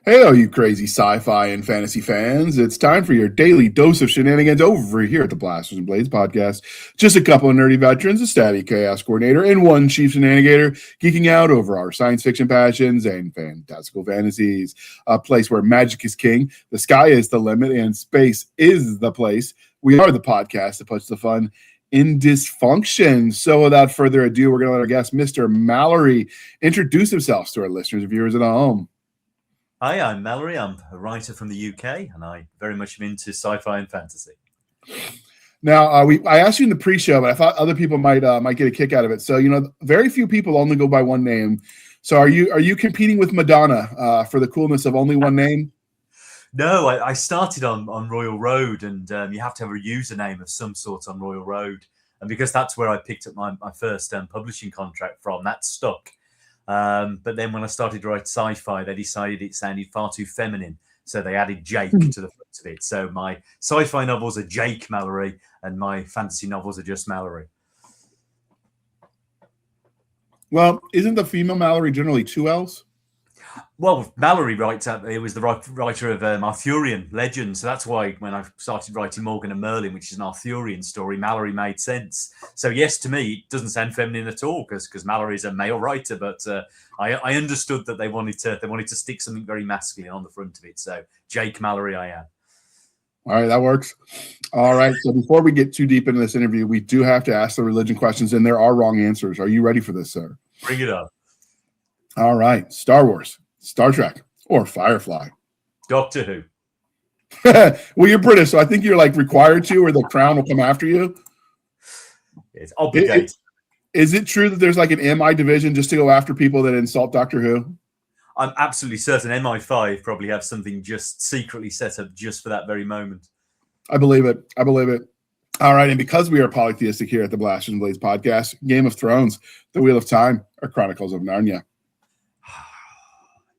Hey, all you crazy sci-fi and fantasy fans. It's time for your daily dose of shenanigans over here at the Blasters and Blades podcast. Just a couple of nerdy veterans, a static chaos coordinator, and one chief shenanigator geeking out over our science fiction passions and fantastical fantasies. A place where magic is king, the sky is the limit, and space is the place. We are the podcast that puts the fun in dysfunction. So without further ado, we're going to let our guest, Mr. Malory, introduce himself to our listeners and viewers at home. Hi, I'm Malory. I'm a writer from the UK, and I very much am into sci-fi and fantasy. Now, I asked you in the pre-show, but I thought other people might get a kick out of it. So, very few people only go by one name. So, are you competing with Madonna for the coolness of only one name? No, I started on Royal Road, and you have to have a username of some sort on Royal Road, and because that's where I picked up my first publishing contract from, that stuck. But then when I started to write sci-fi, they decided it sounded far too feminine. So they added Jake to the front of it. So my sci-fi novels are Jake Malory and my fantasy novels are just Malory. Well, isn't the female Malory generally two L's? Well, Malory it was the writer of Arthurian legend. So that's why when I started writing Morgan and Merlin, which is an Arthurian story, Malory made sense. So yes, to me, it doesn't sound feminine at all because Malory is a male writer. But I understood that they wanted to stick something very masculine on the front of it. So Jake Malory, I am. All right, that works. All right. So before we get too deep into this interview, we do have to ask the religion questions, and there are wrong answers. Are you ready for this, sir? Bring it up. All right. Star Wars, Star Trek, or Firefly? Doctor Who. Well, you're British, so I think you're required to, or the crown will come after you. It's obligated. Is it true that there's an MI division just to go after people that insult Doctor Who? I'm absolutely certain MI5 probably have something just secretly set up just for that very moment. I believe it. All right, and because we are polytheistic here at the Blasters and Blades podcast, Game of Thrones, The Wheel of Time, or Chronicles of Narnia?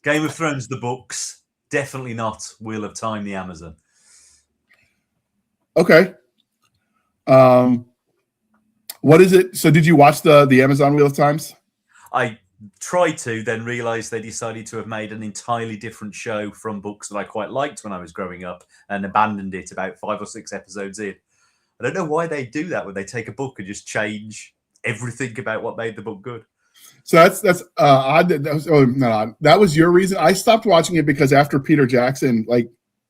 Game of Thrones, the books. Definitely not Wheel of Time, the Amazon. Okay. What is it? So did you watch the Amazon Wheel of Times? I tried to, then realized they decided to have made an entirely different show from books that I quite liked when I was growing up and abandoned it about 5 or 6 episodes in. I don't know why they do that when they take a book and just change everything about what made the book good. So that's odd. Not odd. That was your reason. I stopped watching it because after Peter Jackson,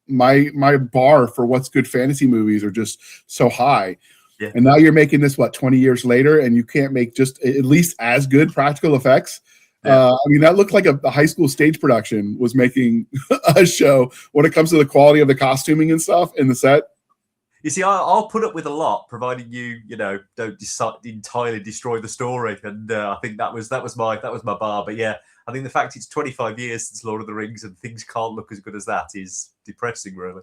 my bar for what's good fantasy movies are just so high. Yeah. And now you're making this 20 years later, and you can't make just at least as good practical effects. Yeah. That looked like a high school stage production was making a show when it comes to the quality of the costuming and stuff in the set. You see, I'll put up with a lot, provided you don't entirely destroy the story. And I think that was my bar. But yeah, I think the fact it's 25 years since Lord of the Rings and things can't look as good as that is depressing, really.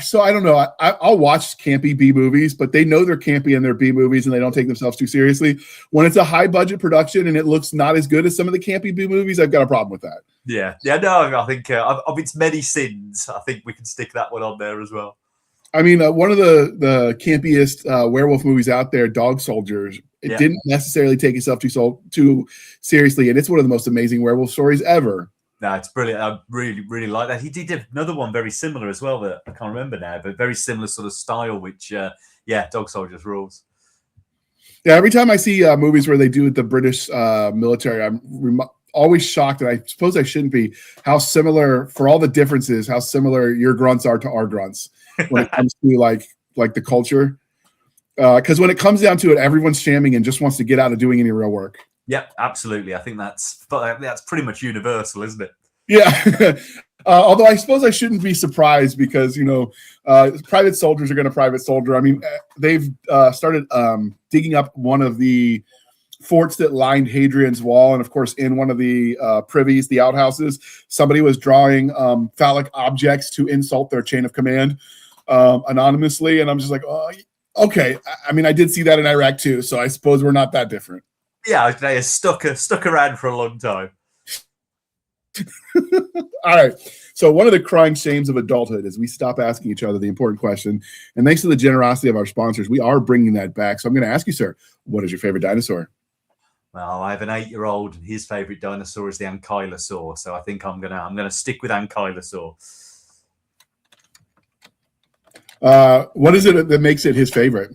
So I don't know. I'll watch campy B movies, but they know they're campy and they're B movies, and they don't take themselves too seriously. When it's a high budget production and it looks not as good as some of the campy B movies, I've got a problem with that. Yeah. No, I think of its many sins, I think we can stick that one on there as well. One of the campiest werewolf movies out there, Dog Soldiers, it didn't necessarily take itself too seriously, and it's one of the most amazing werewolf stories ever. No, it's brilliant. I really, really like that. He did another one very similar as well that I can't remember now, but very similar sort of style, which, Dog Soldiers rules. Yeah, every time I see movies where they do the British military, I'm always shocked, and I suppose I shouldn't be, how similar, for all the differences, how similar your grunts are to our grunts when it comes to the culture. Because when it comes down to it, everyone's shamming and just wants to get out of doing any real work. Yep, absolutely. I think that's pretty much universal, isn't it? Yeah. Although I suppose I shouldn't be surprised because, private soldiers are going to private soldier. They've started digging up one of the forts that lined Hadrian's Wall. And of course, in one of the privies, the outhouses, somebody was drawing phallic objects to insult their chain of command anonymously. And I'm just like, oh, okay. I did see that in Iraq too. So I suppose we're not that different. Yeah, they are stuck around for a long time. All right. So one of the crying shames of adulthood is we stop asking each other the important question. And thanks to the generosity of our sponsors, we are bringing that back. So I'm going to ask you, sir, what is your favorite dinosaur? Well, I have an 8-year-old, and his favourite dinosaur is the ankylosaur. So I think I'm gonna stick with ankylosaur. What is it that makes it his favorite?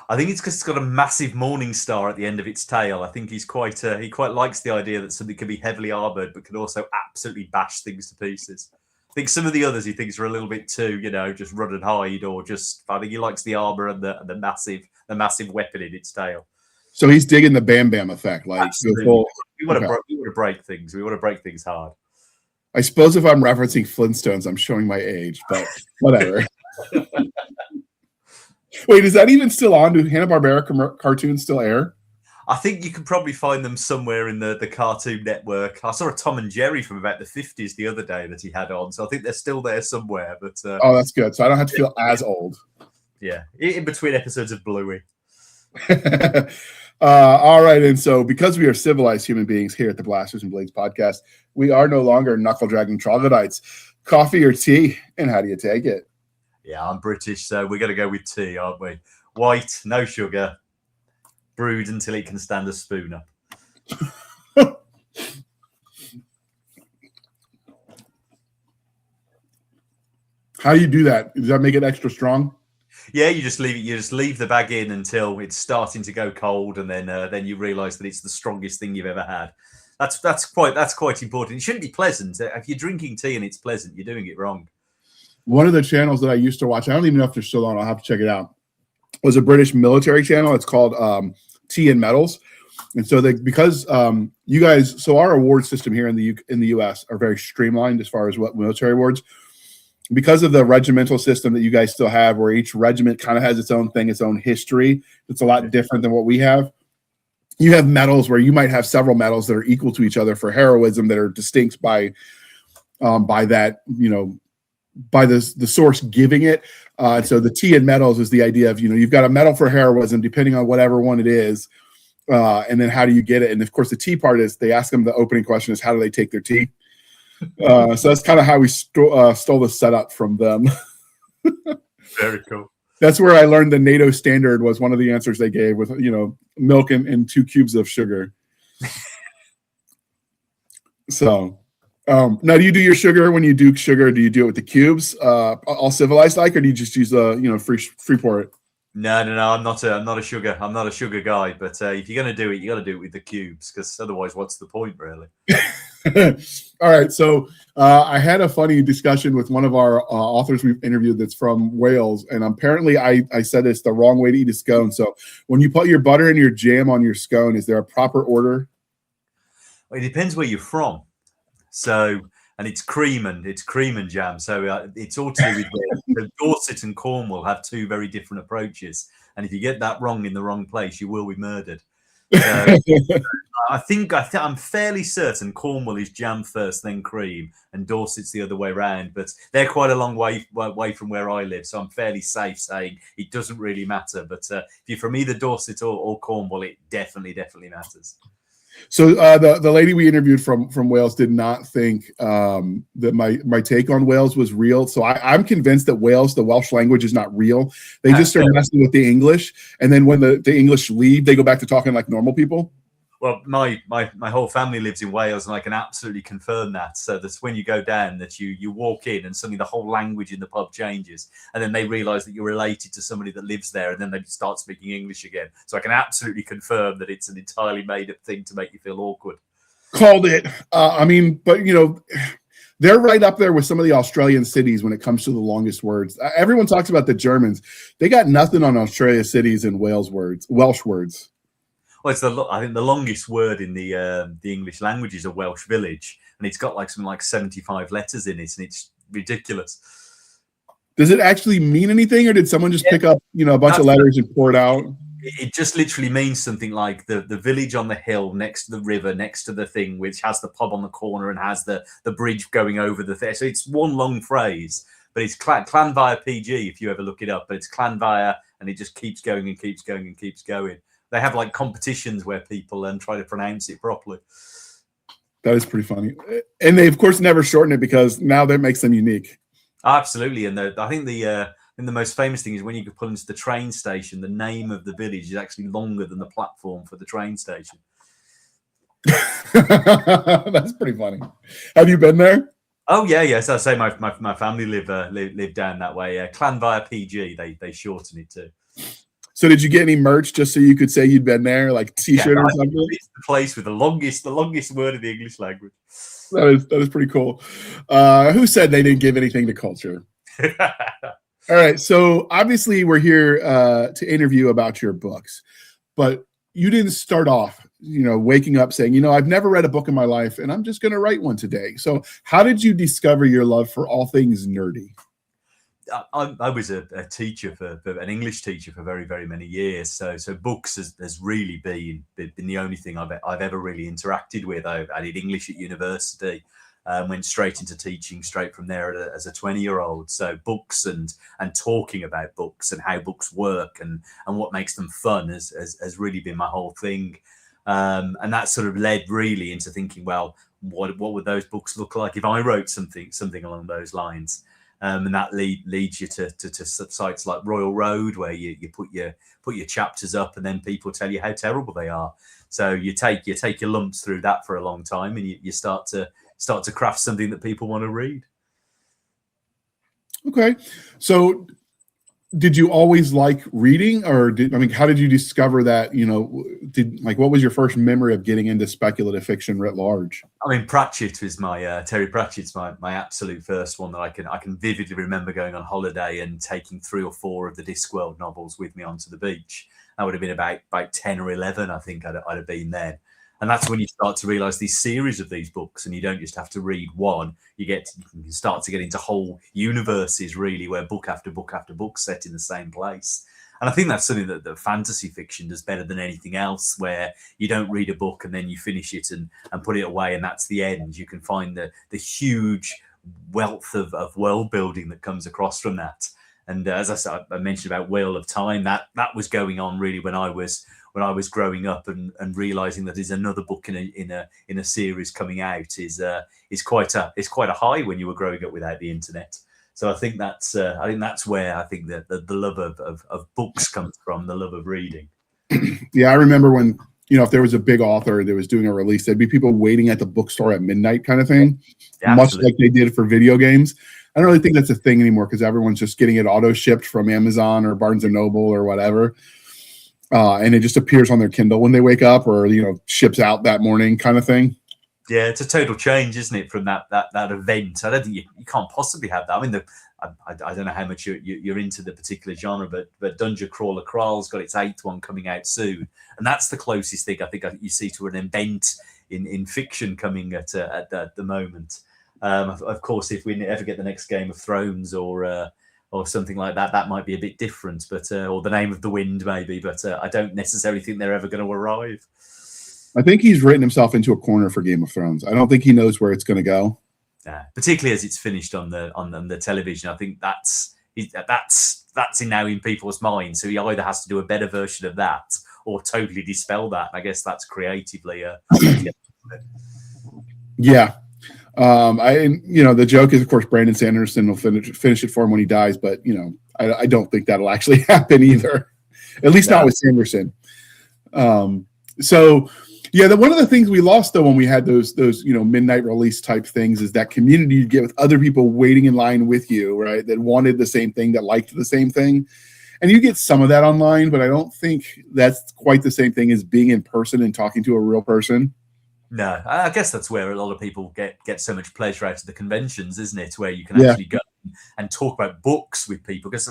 I think it's because it's got a massive morning star at the end of its tail. I think he quite likes the idea that something can be heavily armored, but can also absolutely bash things to pieces. I think some of the others he thinks are a little bit too, just run and hide, or just. I think he likes the armor and the massive weapon in its tail. So he's digging the Bam Bam effect, like Absolutely. We want to break things. We want to break things hard. I suppose if I'm referencing Flintstones, I'm showing my age, but whatever. Wait, is that even still on? Do Hanna-Barbera cartoons still air? I think you can probably find them somewhere in the Cartoon Network. I saw a Tom and Jerry from about the 50s the other day that he had on, so I think they're still there somewhere. But oh, that's good. So I don't have to feel as old. Yeah, in between episodes of Bluey. All right, and so because we are civilized human beings here at the Blasters and Blades podcast, we are no longer knuckle dragging troglodytes. Coffee or tea, and how do you take it? Yeah, I'm British, so we're going to go with tea, aren't we? White, no sugar, brewed until it can stand a spoon up. How do you do that? Does that make it extra strong? Yeah, you just leave it. You just leave the bag in until it's starting to go cold, and then you realise that it's the strongest thing you've ever had. That's quite important. It shouldn't be pleasant. If you're drinking tea and it's pleasant, you're doing it wrong. One of the channels that I used to watch, I don't even know if they're still on, I'll have to check it out, was a British military channel. It's called Tea and Medals. And so because you guys, so our award system here in the US are very streamlined as far as what military awards, because of the regimental system that you guys still have, where each regiment kind of has its own thing, its own history. It's a lot different than what we have. You have medals where you might have several medals that are equal to each other for heroism that are distinct by that, by the source giving it. So the tea and medals is the idea of, you've got a medal for heroism, depending on whatever one it is. And then how do you get it? And of course, the tea part is they ask them, the opening question is, how do they take their tea? So that's kind of how we stole the setup from them. Very cool. That's where I learned the NATO standard was one of the answers they gave with, milk and 2 cubes of sugar. So now, do you do your sugar when you do sugar? Do you do it with the cubes, all civilized like, or do you just use the free pour it? No. I'm not a sugar guy. But if you're going to do it, you got to do it with the cubes, because otherwise, what's the point, really? All right. So I had a funny discussion with one of our authors we've interviewed that's from Wales, and apparently I said it's the wrong way to eat a scone. So when you put your butter and your jam on your scone, is there a proper order? Well, it depends where you're from. So, and it's cream and jam. So it's all to do with Dorset and Cornwall have 2 very different approaches. And if you get that wrong in the wrong place, you will be murdered. So, I'm fairly certain Cornwall is jam first, then cream, and Dorset's the other way around. But they're quite a long way from where I live, so I'm fairly safe saying it doesn't really matter. But if you're from either Dorset or Cornwall, it definitely matters. So the lady we interviewed from Wales did not think that my take on Wales was real. So I'm convinced that the Welsh language is not real. They just start messing with the English, and then when the English leave, they go back to talking like normal people. Well, my whole family lives in Wales, and I can absolutely confirm that. So that's when you go down, that you walk in and suddenly the whole language in the pub changes, and then they realise that you're related to somebody that lives there, and then they start speaking English again. So I can absolutely confirm that it's an entirely made-up thing to make you feel awkward. Called it. But they're right up there with some of the Australian cities when it comes to the longest words. Everyone talks about the Germans. They got nothing on Australia cities and Welsh words. Well, I think the longest word in the English language is a Welsh village, and it's got something like 75 letters in it, and it's ridiculous. Does it actually mean anything, or did someone just pick up a bunch of letters and pour it out? It just literally means something like the village on the hill next to the river, next to the thing, which has the pub on the corner and has the bridge going over the thing. So it's one long phrase, but it's Clanvire PG if you ever look it up. But it's Clanvire, and it just keeps going and keeps going and keeps going. They have competitions where people try to pronounce it properly. That is pretty funny. And they, of course, never shorten it because now that makes them unique. Absolutely. And I think the most famous thing is when you pull into the train station, the name of the village is actually longer than the platform for the train station. That's pretty funny. Have you been there? Oh yeah, yes. I say my family live down that way. Clan via PG, they shorten it to. So did you get any merch just so you could say you'd been there, like T-shirt or something? It's the place with the longest word in the English language. That is pretty cool. Who said they didn't give anything to culture? All right, so obviously we're here to interview about your books, but you didn't start off, waking up saying, I've never read a book in my life, and I'm just going to write one today. So how did you discover your love for all things nerdy? I was a teacher for an English teacher for very, very many years. So books has really been the only thing I've ever really interacted with. I did English at university, went straight into teaching straight from there as a 20-year-old. So books and talking about books and how books work and what makes them fun has really been my whole thing. And that sort of led really into thinking, well, what would those books look like if I wrote something along those lines? And that leads you to sites like Royal Road, where you put your chapters up, and then people tell you how terrible they are. So you take your lumps through that for a long time, and you start to craft something that people want to read. Okay, so did you always like reading, or how did you discover that? What was your first memory of getting into speculative fiction writ large? I mean, Pratchett was Terry Pratchett's my absolute first one that I can vividly remember going on holiday and taking 3 or 4 of the Discworld novels with me onto the beach. That would have been about 10 or 11, I think I'd have been then. And that's when you start to realize these series of these books, and you don't just have to read one. You can start to get into whole universes, really, where book after book after book set in the same place. And I think that's something that fantasy fiction does better than anything else, where you don't read a book and then you finish it and put it away and that's the end. You can find the huge wealth of world building that comes across from that. And as I said, I mentioned about Wheel of Time, that was going on really when I was growing up, and realizing that there's another book in a series coming out is quite a high when you were growing up without the internet. So I think that's where I think that the love of books comes from, the love of reading. Yeah, I remember when if there was a big author that was doing a release, there'd be people waiting at the bookstore at midnight, kind of thing, much like they did for video games. I don't really think that's a thing anymore because everyone's just getting it auto shipped from Amazon or Barnes and Noble or whatever. And it just appears on their Kindle when they wake up, or ships out that morning, kind of thing. Yeah, it's a total change, isn't it, from that event? I don't think you can't possibly have that. I mean, I don't know how much you're into the particular genre, but Dungeon Crawler Crawl's got its 8th one coming out soon, and that's the closest thing I think you see to an event in fiction coming at the moment. Of course, if we ever get the next Game of Thrones or something like that, that might be a bit different, but or The Name of the Wind maybe, but I don't necessarily think they're ever going to arrive. I think he's written himself into a corner for Game of Thrones. I don't think he knows where it's going to go. Yeah, particularly as it's finished on the television. I think that's now in people's minds. So he either has to do a better version of that or totally dispel that. I guess that's creatively. Yeah. The joke is, of course, Brandon Sanderson will finish it for him when he dies, but I don't think that'll actually happen either. At least not with Sanderson. So yeah, one of the things we lost though when we had those midnight release type things is that community you get with other people waiting in line with you, right? That wanted the same thing, that liked the same thing. And you get some of that online, but I don't think that's quite the same thing as being in person and talking to a real person. No, I guess that's where a lot of people get so much pleasure out of the conventions, isn't it? Where you can actually go and talk about books with people, because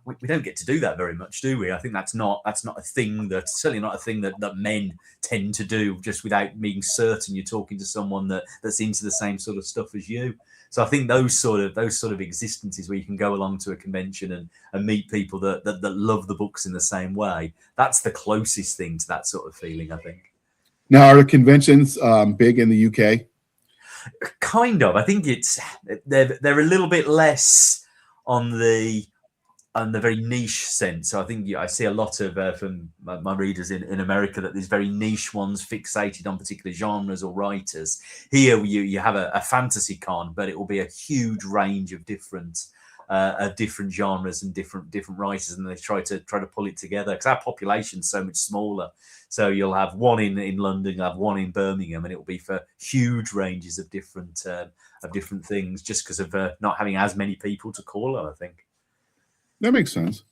we don't get to do that very much, do we? I think that's not a thing certainly not a thing that men tend to do, just without being certain you're talking to someone that's into the same sort of stuff as you. So I think those sort of existences where you can go along to a convention and meet people that love the books in the same way, that's the closest thing to that sort of feeling, I think. Now, are the conventions big in the UK? Kind of. I think they're a little bit less on the very niche sense. So I think I see a lot of from my readers in America that there's very niche ones fixated on particular genres or writers. Here you have a fantasy con, but it will be a huge range of different different genres and different writers, and they try to pull it together because our population's so much smaller. So you'll have one in London, you'll have one in Birmingham, and it will be for huge ranges of different things, just because of not having as many people to call on, I think. That makes sense.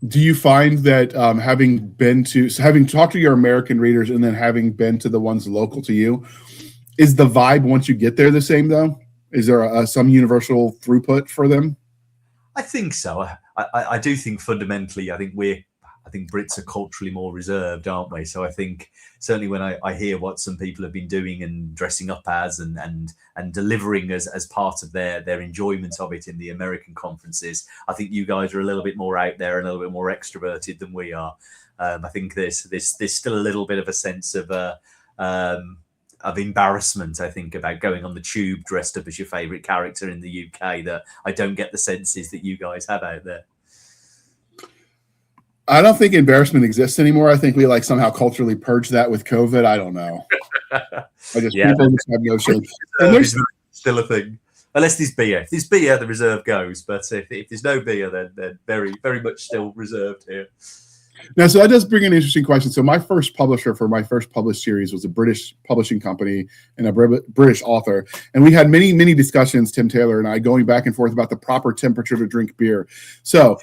Do you find that having talked to your American readers and then having been to the ones local to you, is the vibe once you get there the same though? Is there some universal throughput for them? I think so. I do think fundamentally, I think Brits are culturally more reserved, aren't we? So I think certainly when I hear what some people have been doing and dressing up as and delivering as part of their enjoyment of it in the American conferences, I think you guys are a little bit more out there and a little bit more extroverted than we are. I think there's still a little bit of a sense of embarrassment, I think, about going on the tube dressed up as your favourite character in the UK that I don't get the senses that you guys have out there. I don't think embarrassment exists anymore. I think we somehow culturally purged that with COVID. I don't know. People just have no shame. And there's still a thing. Unless there's beer. If there's beer, the reserve goes. But if there's no beer, then they're very, very much still reserved here. Now, so that does bring an interesting question. So my first publisher for my first published series was a British publishing company and a British author. And we had many, many discussions, Tim Taylor and I, going back and forth about the proper temperature to drink beer. So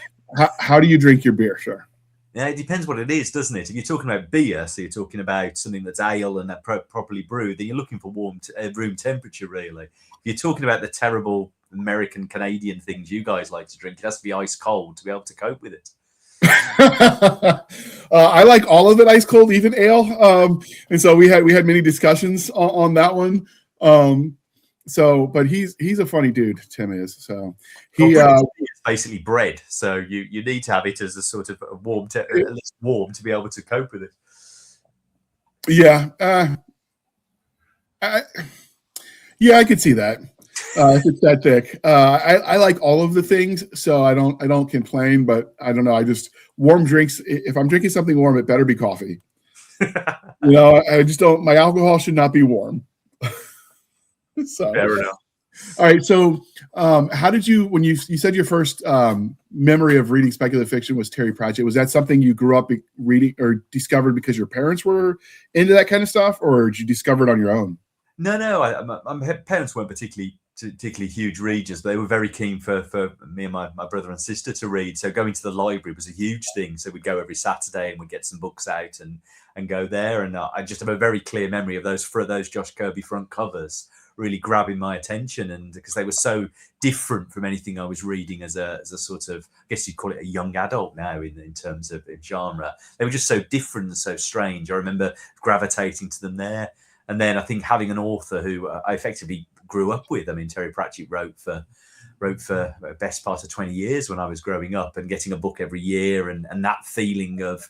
how do you drink your beer, sir? Yeah, it depends what it is, doesn't it? If you're talking about beer, so you're talking about something that's ale and that properly brewed, then you're looking for warm room temperature, really. If you're talking about the terrible American, Canadian things you guys like to drink, it has to be ice cold to be able to cope with it. I like all of it ice cold, even ale. And so we had many discussions on that one. But he's a funny dude, Tim is. So it's basically bread. So you need to have it as a sort of warm at least warm to be able to cope with it. Yeah. I could see that. If it's that thick. I like all of the things, so I don't complain, but I don't know. I just warm drinks. If I'm drinking something warm, it better be coffee. I just don't. My alcohol should not be warm. So fair enough. All right. So, how did you, when you said your first memory of reading speculative fiction was Terry Pratchett? Was that something you grew up reading or discovered because your parents were into that kind of stuff, or did you discover it on your own? No. My parents weren't particularly huge readers, but they were very keen for me and my brother and sister to read. So going to the library was a huge thing. So we'd go every Saturday and we'd get some books out and go there. And I just have a very clear memory of those Josh Kirby front covers really grabbing my attention, and because they were so different from anything I was reading as a sort of, I guess you'd call it a young adult now in terms of genre. They were just so different and so strange. I remember gravitating to them there. And then I think having an author who I effectively grew up with. I mean, Terry Pratchett wrote for the best part of 20 years when I was growing up, and getting a book every year, and that feeling of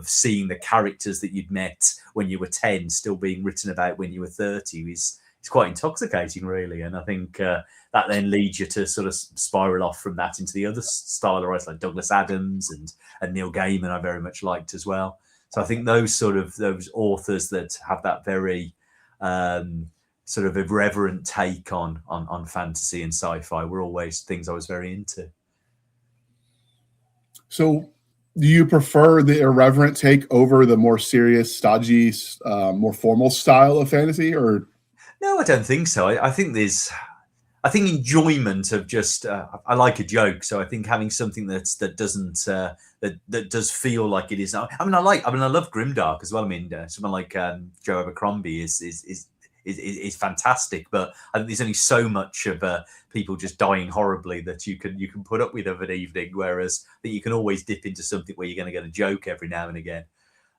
seeing the characters that you'd met when you were 10 still being written about when you were 30 is quite intoxicating, really. And I think that then leads you to sort of spiral off from that into the other style of writers like Douglas Adams and Neil Gaiman I very much liked as well. So I think those authors that have that very sort of irreverent take on fantasy and sci-fi were always things I was very into. So do you prefer the irreverent take over the more serious, stodgy, more formal style of fantasy, or? No, I don't think so. I think enjoyment of just I like a joke, so I think having something that doesn't that does feel like it is. I love grimdark as well. I mean, someone like Joe Abercrombie is fantastic, but I think there's only so much of people just dying horribly that you can put up with of an evening. Whereas I think you can always dip into something where you're going to get a joke every now and again.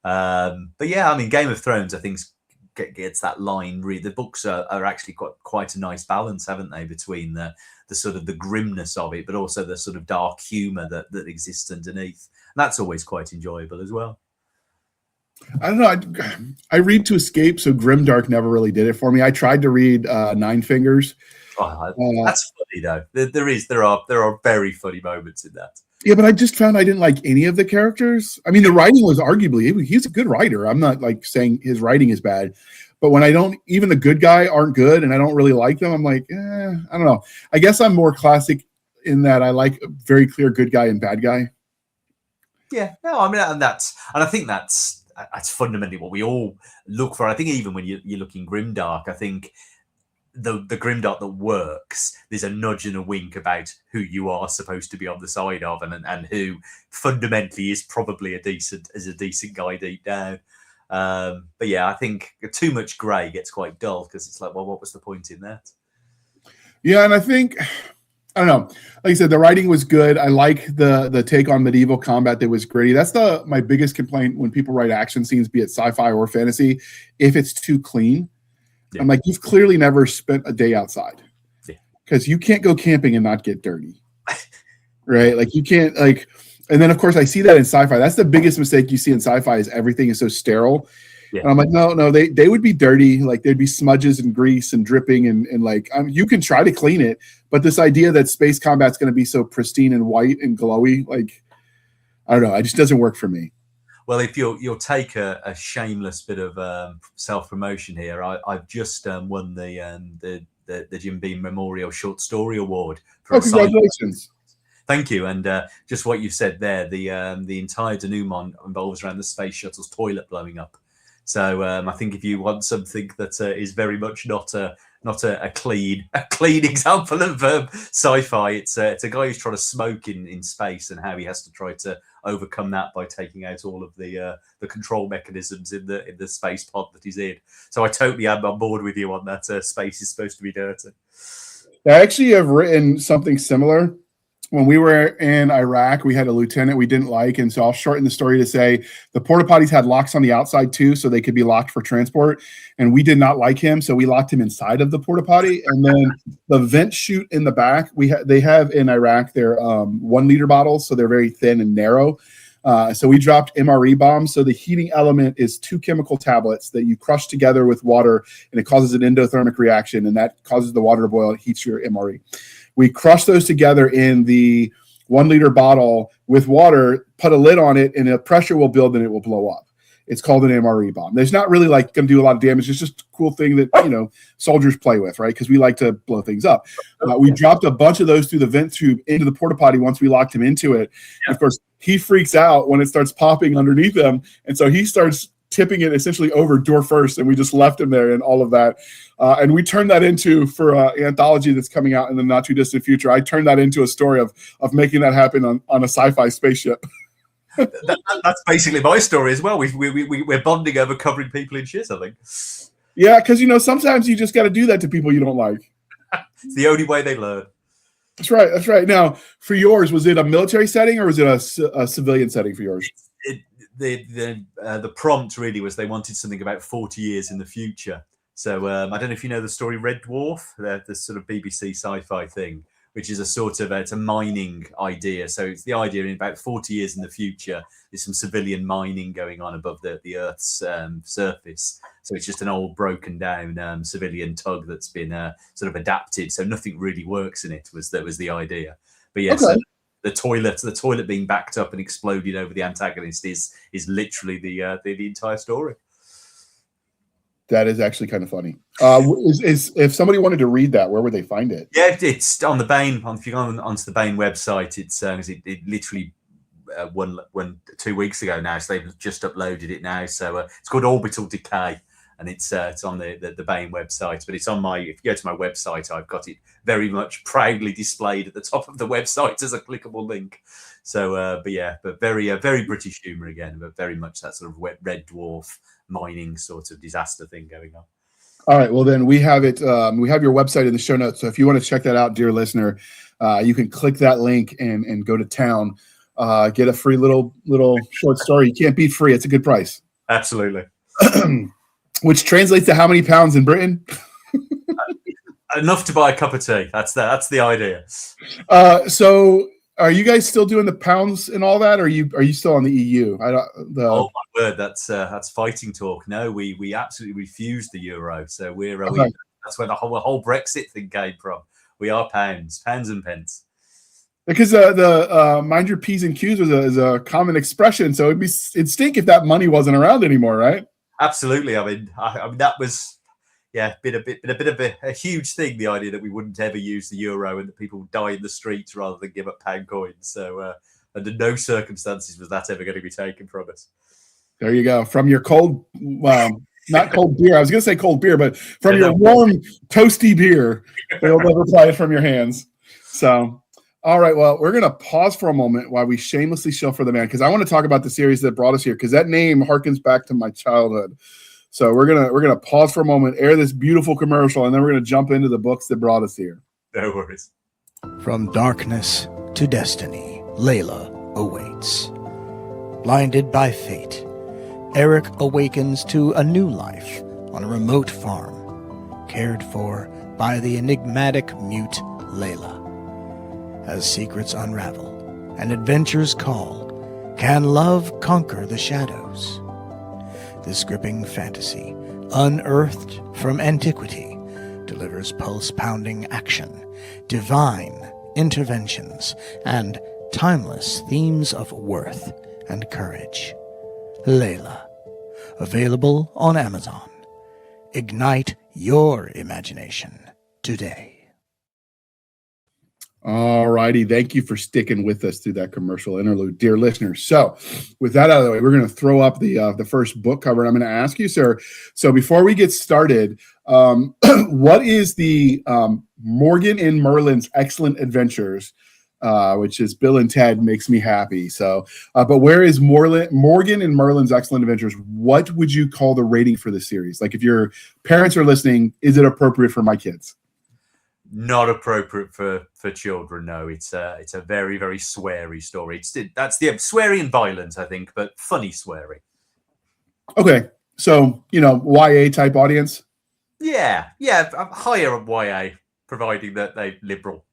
But yeah, I mean, Game of Thrones, I think gets that line. The books are actually quite a nice balance, haven't they, between the sort of the grimness of it, but also the sort of dark humor that exists underneath. And that's always quite enjoyable as well. I don't know. I read to escape, so grimdark never really did it for me. I tried to read Nine Fingers. That's funny though. There are very funny moments in that. Yeah, but I just found I didn't like any of the characters. I mean, the writing was arguably, he's a good writer. I'm not like saying his writing is bad, But when I don't, even the good guy aren't good and I don't really like them, I'm like, I don't know. I guess I'm more classic in that I like a very clear good guy and bad guy. Yeah, no, I mean, and I think that's fundamentally what we all look for. I think even when you're looking grimdark, I think the grimdark that works, there's a nudge and a wink about who you are supposed to be on the side of, and who fundamentally is probably a decent guy deep down. But yeah, I think too much grey gets quite dull because it's like, well, what was the point in that? Yeah, and I think, I don't know. Like I said, the writing was good. I like the take on medieval combat that was gritty. That's my biggest complaint when people write action scenes, be it sci-fi or fantasy, if it's too clean. Yeah. I'm like, you've clearly never spent a day outside, because you can't go camping and not get dirty, right? Like you can't and then of course I see that in sci-fi. That's the biggest mistake you see in sci-fi, is everything is so sterile. Yeah. And I'm like, no, they would be dirty. Like there'd be smudges and grease and dripping and like, you can try to clean it, but this idea that space combat's going to be so pristine and white and glowy, like, I don't know, it just doesn't work for me. Well, if you'll take a shameless bit of self-promotion here, I've just won the Jim Beam Memorial Short Story Award. Congratulations! Thank you. And just what you said there, the entire denouement involves around the space shuttle's toilet blowing up. So I think if you want something that is very much not a clean example of sci-fi, it's a guy who's trying to smoke in space, and how he has to try to overcome that by taking out all of the control mechanisms in the space pod that he's in. So I totally am on board with you on that. Space is supposed to be dirty. I actually have written something similar. When we were in Iraq, we had a lieutenant we didn't like, and so I'll shorten the story to say the porta potties had locks on the outside too, so they could be locked for transport, and we did not like him, so we locked him inside of the porta potty. And then the vent chute in the back, they have in Iraq, they're 1 liter bottles, so they're very thin and narrow. So we dropped MRE bombs. So the heating element is 2 chemical tablets that you crush together with water, and it causes an endothermic reaction, and that causes the water to boil and heats your MRE. We crush those together in the 1 liter bottle with water, put a lid on it, and the pressure will build and it will blow up. It's called an MRE bomb. There's not really like going to do a lot of damage. It's just a cool thing that, soldiers play with, right? Because we like to blow things up. We dropped a bunch of those through the vent tube into the porta potty once we locked him into it. Yeah. Of course, he freaks out when it starts popping underneath him. And so he starts tipping it essentially over door first, and we just left him there and all of that. And we turned that into, for an anthology that's coming out in the not too distant future, I turned that into a story of making that happen on a sci-fi spaceship. That's basically my story as well. We're bonding over covering people in shit, I think. Yeah, because, sometimes you just got to do that to people you don't like. It's the only way they learn. That's right. Now, for yours, was it a military setting or was it a civilian setting for yours? The prompt really was they wanted something about 40 years in the future. So I don't know if you know the story Red Dwarf, the sort of BBC sci-fi thing, which is a sort of it's a mining idea. So it's the idea in about 40 years in the future, there's some civilian mining going on above the Earth's surface. So it's just an old broken down civilian tug that's been sort of adapted. So nothing really works in it. That was the idea. But yes. Okay. The toilet being backed up and exploded over the antagonist is literally the entire story. That is actually kind of funny. If somebody wanted to read that, where would they find it? Yeah, it's on the Bain. If you go onto the Bain website, it literally won 2 weeks ago now, so they've just uploaded it now. So it's called Orbital Decay, and it's on the Bain website. But it's on if you go to my website, I've got it very much proudly displayed at the top of the website as a clickable link. So, but very British humour again, but very much that sort of Red Dwarf mining sort of disaster thing going on. All right, well then we have it. We have your website in the show notes, so if you want to check that out, dear listener, you can click that link and go to town, get a free little short story. You can't beat free; it's a good price. Absolutely. Which translates to how many pounds in Britain? Enough to buy a cup of tea. That's the idea. So. Are you guys still doing the pounds and all that? Or are you still on the EU? Oh my word, that's fighting talk. No, we absolutely refuse the euro. So that's where the whole Brexit thing came from. We are pounds and pence. Because the mind your P's and Q's is a common expression. So it'd stink if that money wasn't around anymore, right? Absolutely. I mean that was been a bit of a huge thing. The idea that we wouldn't ever use the euro and that people would die in the streets rather than give up pound coins. So under no circumstances was that ever going to be taken from us. There you go. From your cold, not cold beer. I was going to say cold beer, but from your warm, toasty beer, they'll never fly it from your hands. So, all right. Well, we're going to pause for a moment while we shamelessly shill for the man, because I want to talk about the series that brought us here, because that name harkens back to my childhood. So we're gonna pause for a moment, air this beautiful commercial, and then we're gonna jump into the books that brought us here. No worries. From darkness to destiny, Layla awaits. Blinded by fate, Eric awakens to a new life on a remote farm, cared for by the enigmatic mute Layla. As secrets unravel and adventures call, can love conquer the shadows? This gripping fantasy, unearthed from antiquity, delivers pulse-pounding action, divine interventions, and timeless themes of worth and courage. Layla, available on Amazon. Ignite your imagination today. All righty. Thank you for sticking with us through that commercial interlude, dear listeners. So with that out of the way, we're going to throw up the first book cover. And I'm going to ask you, sir, so before we get started, what is the Morgan and Merlin's Excellent Adventures, which is Bill and Ted Makes Me Happy. So, but where is Morgan and Merlin's Excellent Adventures? What would you call the rating for the series? Like if your parents are listening, is it appropriate for my kids? Not appropriate for children. No, it's a very, very sweary story. That's the sweary and violent, I think, but funny sweary. Okay, so YA type audience. Yeah, higher YA, providing that they're liberal.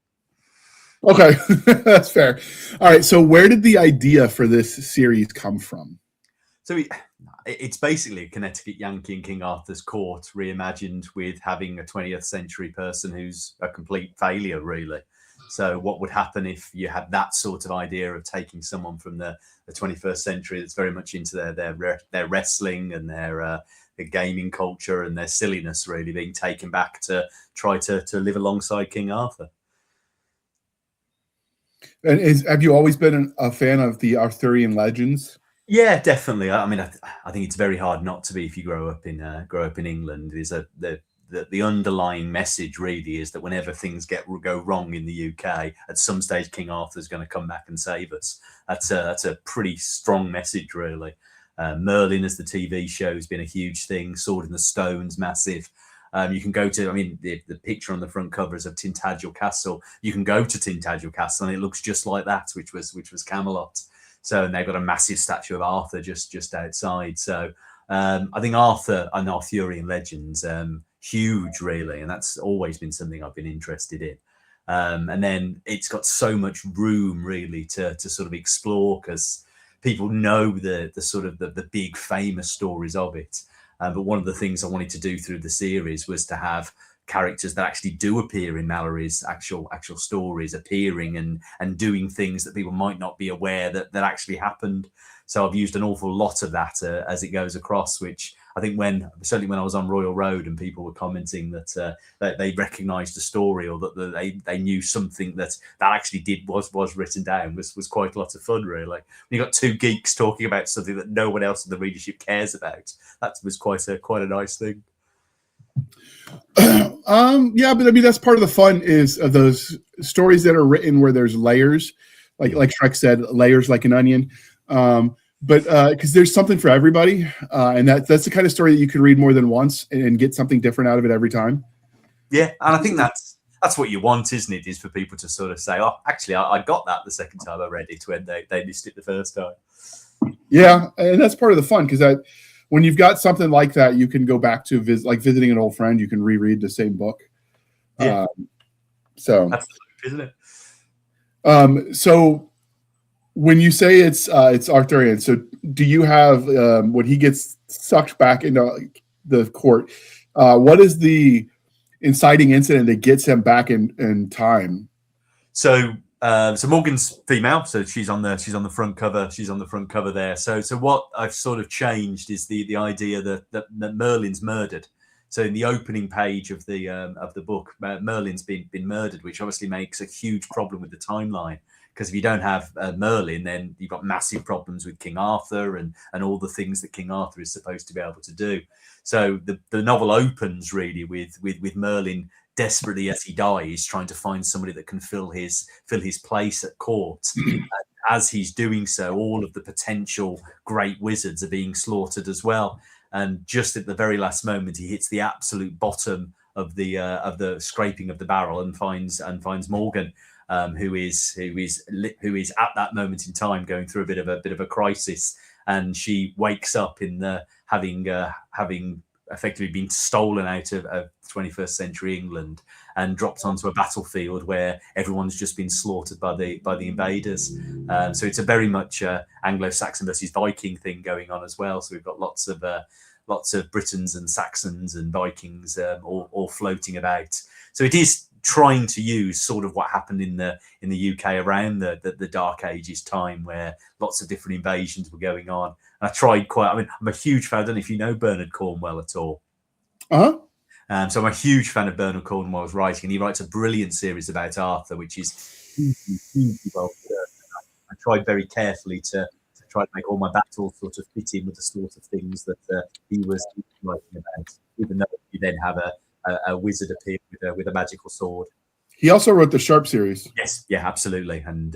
Okay, that's fair. All right, so where did the idea for this series come from? So it's basically a Connecticut Yankee in King Arthur's court reimagined with having a 20th century person who's a complete failure, really. So what would happen if you had that sort of idea of taking someone from the 21st century that's very much into their wrestling and their gaming culture and their silliness really being taken back to try to live alongside King Arthur? And have you always been a fan of the Arthurian legends? Yeah, definitely. I mean, I think it's very hard not to be if you grow up in England. The underlying message really is that whenever things go wrong in the UK, at some stage King Arthur's going to come back and save us. That's a pretty strong message, really. Merlin as the TV show has been a huge thing. Sword in the Stone's massive. You can go to, the picture on the front cover is of Tintagel Castle. You can go to Tintagel Castle and it looks just like that, which was Camelot. So, and they've got a massive statue of Arthur just outside. So, I think Arthur and Arthurian legends, huge, really. And that's always been something I've been interested in. And then it's got so much room, really, to sort of explore because people know the sort of the big famous stories of it. But one of the things I wanted to do through the series was to have characters that actually do appear in Malory's actual stories, appearing and doing things that people might not be aware that actually happened. So I've used an awful lot of that as it goes across, which I think certainly when I was on Royal Road and people were commenting that they recognised the story or that they knew something that actually was written down was quite a lot of fun, really. When you got two geeks talking about something that no one else in the readership cares about, that was quite a nice thing. Yeah, but that's part of the fun is of those stories that are written where there's layers, like Shrek said, layers like an onion. But because there's something for everybody, and that's the kind of story that you can read more than once and get something different out of it every time. Yeah, and I think that's what you want, isn't it? Is for people to sort of say, "Oh, actually, I got that the second time I read it," when they missed it the first time. Yeah, and that's part of the fun because when you've got something like that, you can go back to visiting an old friend. You can reread the same book. Yeah. So that's isn't it? So when you say it's Arthurian, so do you have when he gets sucked back into the court? What is the inciting incident that gets him back in time? So So Morgan's female, so she's on the front cover. She's on the front cover there. So what I've sort of changed is the idea that Merlin's murdered. So in the opening page of the book, Merlin's been murdered, which obviously makes a huge problem with the timeline. Because if you don't have Merlin, then you've got massive problems with King Arthur and all the things that King Arthur is supposed to be able to do. So the novel opens really with Merlin desperately as he dies, trying to find somebody that can fill his place at court. And as he's doing so, all of the potential great wizards are being slaughtered as well. And just at the very last moment, he hits the absolute bottom of the scraping of the barrel and finds Morgan, who is at that moment in time going through a bit of a crisis. And she wakes up in having effectively been stolen out of 21st century England and dropped onto a battlefield where everyone's just been slaughtered by the invaders. So it's a very much Anglo-Saxon versus Viking thing going on as well. So we've got lots of Britons and Saxons and Vikings all floating about. So it is trying to use sort of what happened in the UK around the Dark Ages time, where lots of different invasions were going on. And I tried I'm a huge fan. I don't know if you know Bernard Cornwell at all. Uh-huh. So I'm a huge fan of Bernard Cornwell's writing, and he writes a brilliant series about Arthur, which is hugely well done. I tried very carefully to try to make all my battles sort of fit in with the sort of things that he was writing about, even though you then have a wizard appear with a magical sword. He also wrote the Sharp series. Yes, yeah, absolutely. And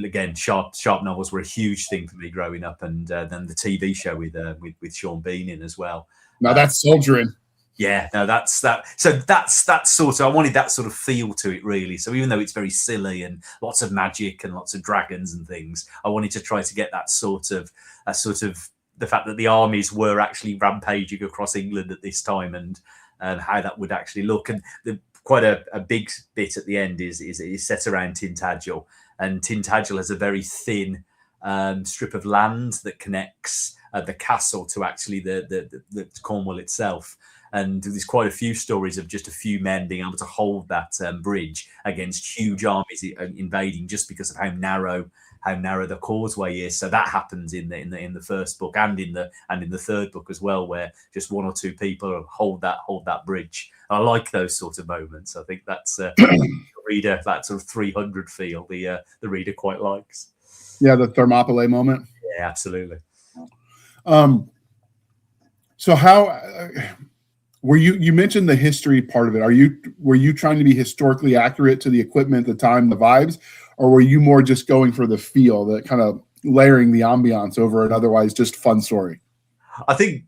again, sharp novels were a huge thing for me growing up, and then the TV show with Sean Bean in as well. Now that's soldiering. Yeah, no, that's that. So that's sort of, I wanted that sort of feel to it, really. So even though it's very silly and lots of magic and lots of dragons and things, I wanted to try to get that sort of the fact that the armies were actually rampaging across England at this time, and how that would actually look. And quite a big bit at the end is set around Tintagel, and Tintagel has a very thin strip of land that connects the castle to actually the Cornwall itself. And there's quite a few stories of just a few men being able to hold that bridge against huge armies invading, just because of how narrow the causeway is. So that happens in the first book and in the third book as well, where just one or two people hold that bridge. I like those sort of moments. I think that's the reader, that sort of 300 feel the reader quite likes. Yeah, the Thermopylae moment. Yeah, absolutely. So how were you mentioned the history part of it? Were you trying to be historically accurate to the equipment, the time, the vibes, or were you more just going for the feel, that kind of layering the ambiance over an otherwise just fun story? I think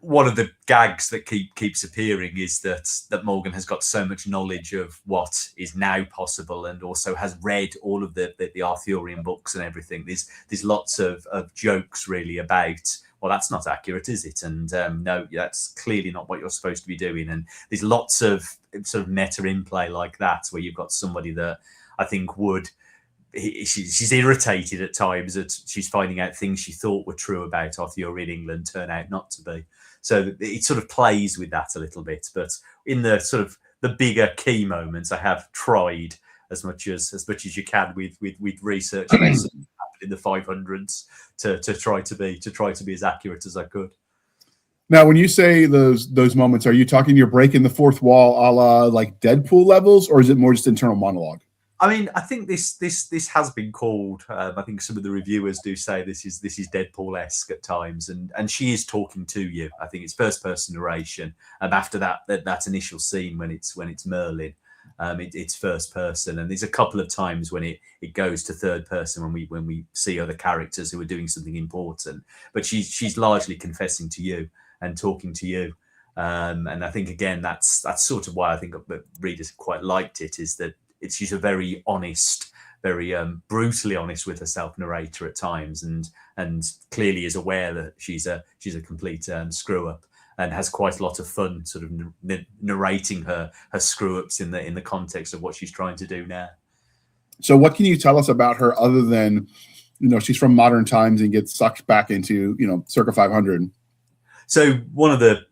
one of the gags that keeps appearing is that Morgan has got so much knowledge of what is now possible, and also has read all of the Arthurian books and everything. There's lots of jokes really about, well, that's not accurate, is it? And no, that's clearly not what you're supposed to be doing. And there's lots of sort of meta in play like that, where you've got somebody that I think she's irritated at times that she's finding out things she thought were true about Arthurian England turn out not to be. So it sort of plays with that a little bit. But in the sort of the bigger key moments, I have tried as much as you can with research in the 500s to try to be as accurate as I could. Now, when you say those moments, are you talking you're breaking the fourth wall a la like Deadpool levels, or is it more just internal monologue? I mean, I think this has been called. I think some of the reviewers do say this is Deadpool-esque at times, and she is talking to you. I think it's first person narration, and after that initial scene when it's Merlin, it's first person, and there's a couple of times when it goes to third person when we see other characters who are doing something important, but she's largely confessing to you and talking to you. And I think again that's sort of why I think the readers quite liked it, is that she's a very honest, very brutally honest with herself narrator at times, and clearly is aware that she's a complete screw up, and has quite a lot of fun sort of narrating her screw ups in the context of what she's trying to do now. So what can you tell us about her other than, she's from modern times and gets sucked back into, circa 500? So one of the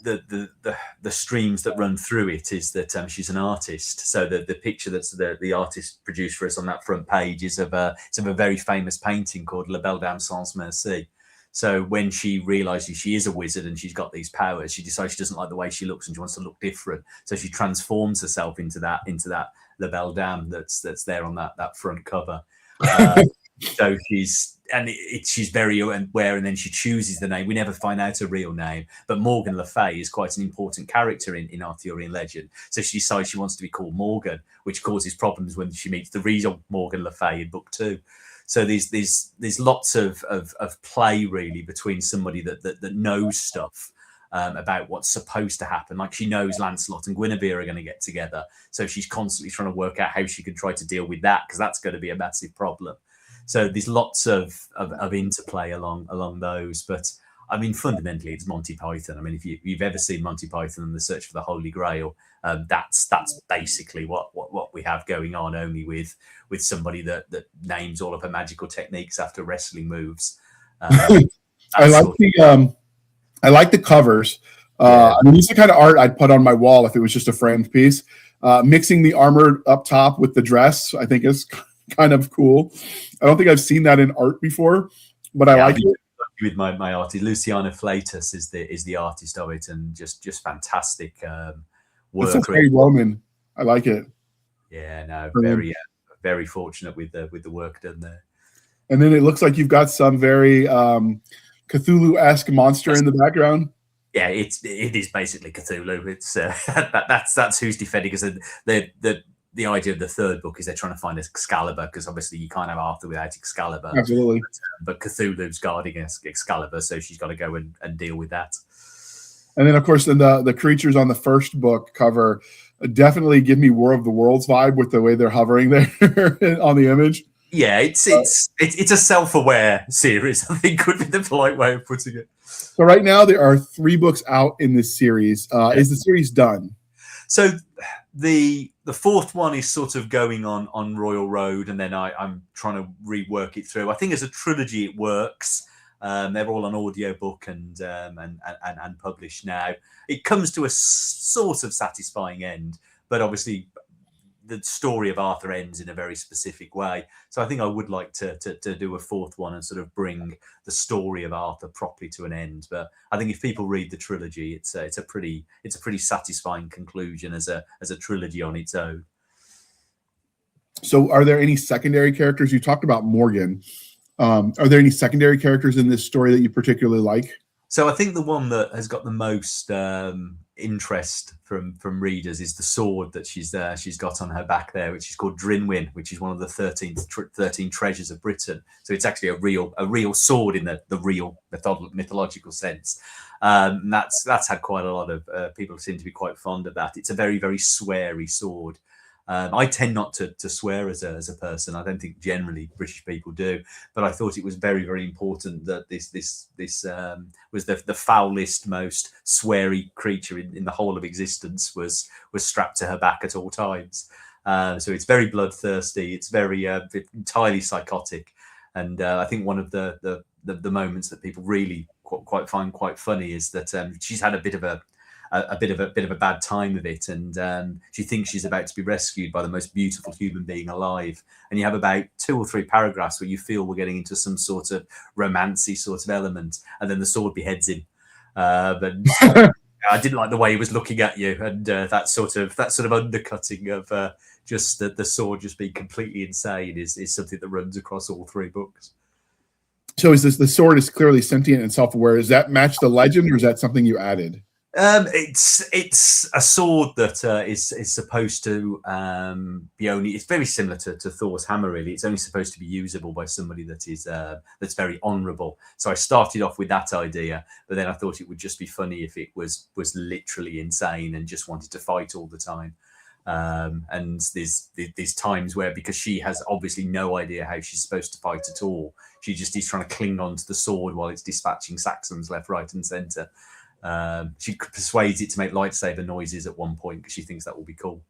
the streams that run through it is that she's an artist. So the picture that's the artist produced for us on that front page is of a very famous painting called La Belle Dame Sans Merci. So when she realizes she is a wizard and she's got these powers, she decides she doesn't like the way she looks and she wants to look different. So she transforms herself into that La Belle Dame that's there on that front cover. So she's very aware, and then she chooses the name. We never find out her real name, but Morgan Le Fay is quite an important character in Arthurian legend. So she decides she wants to be called Morgan, which causes problems when she meets the real Morgan Le Fay in book 2. So there's lots of play really between somebody that knows stuff about what's supposed to happen. Like she knows Lancelot and Guinevere are going to get together, so she's constantly trying to work out how she can try to deal with that, because that's going to be a massive problem. So there's lots of interplay along those. But I mean, fundamentally, it's Monty Python. I mean, if you've ever seen Monty Python and the Search for the Holy Grail, that's basically what we have going on, only with somebody that names all of her magical techniques after wrestling moves. I like the covers. I mean, these are the kind of art I'd put on my wall if it was just a framed piece. Mixing the armor up top with the dress, I think, is kind of cool. I don't think I've seen that in art before, but I like it. With my artist, Luciana Flatus is the artist of it, and just fantastic work. It's very Roman. I like it. Yeah, no, very very fortunate with the work done there. And then it looks like you've got some very Cthulhu-esque monster in the background. Yeah, it is basically Cthulhu. It's that's who's defending, because the idea of the third book is they're trying to find Excalibur, because obviously you can't have Arthur without Excalibur. Absolutely. But Cthulhu's guarding Excalibur, so she's got to go and deal with that. And then, of course, the creatures on the first book cover definitely give me War of the Worlds vibe with the way they're hovering there on the image. Yeah, it's a self-aware series, I think would be the polite way of putting it. So right now there are 3 books out in this series. Is the series done? So the fourth one is sort of going on Royal Road, and then I'm trying to rework it through. I think as a trilogy it works. They're all on audiobook and published now. It comes to a sort of satisfying end, but obviously the story of Arthur ends in a very specific way. So I think I would like to do a fourth one and sort of bring the story of Arthur properly to an end. But I think if people read the trilogy, it's a pretty satisfying conclusion as a trilogy on its own. So are there any secondary characters? You talked about Morgan. Are there any secondary characters in this story that you particularly like? So I think the one that has got the most interest from readers is the sword that she's got on her back there, which is called Drinwyn, which is one of the 13 treasures of Britain. So it's actually a real sword in the real mythological sense. That's had quite a lot of people seem to be quite fond of that. It's a very, very sweary sword. I tend not to swear as a person. I don't think generally British people do, but I thought it was very, very important that this was the foulest, most sweary creature in the whole of existence was strapped to her back at all times. So it's very bloodthirsty. It's very entirely psychotic, and I think one of the moments that people really find quite funny is that she's had a bit of a bad time with it, and she thinks she's about to be rescued by the most beautiful human being alive, and you have about 2 or 3 paragraphs where you feel we're getting into some sort of romancy sort of element, and then the sword beheads him. But I didn't like the way he was looking at you, and that sort of undercutting of just the sword just being completely insane is something that runs across all 3 books. So the sword is clearly sentient and self-aware. Does that match the legend, or is that something you added? It's a sword that is supposed to be only. It's very similar to Thor's hammer. Really, it's only supposed to be usable by somebody that's very honourable. So I started off with that idea, but then I thought it would just be funny if it was literally insane and just wanted to fight all the time. And there's times where, because she has obviously no idea how she's supposed to fight at all, she just is trying to cling on to the sword while it's dispatching Saxons left, right, and centre. She persuades it to make lightsaber noises at one point because she thinks that will be cool.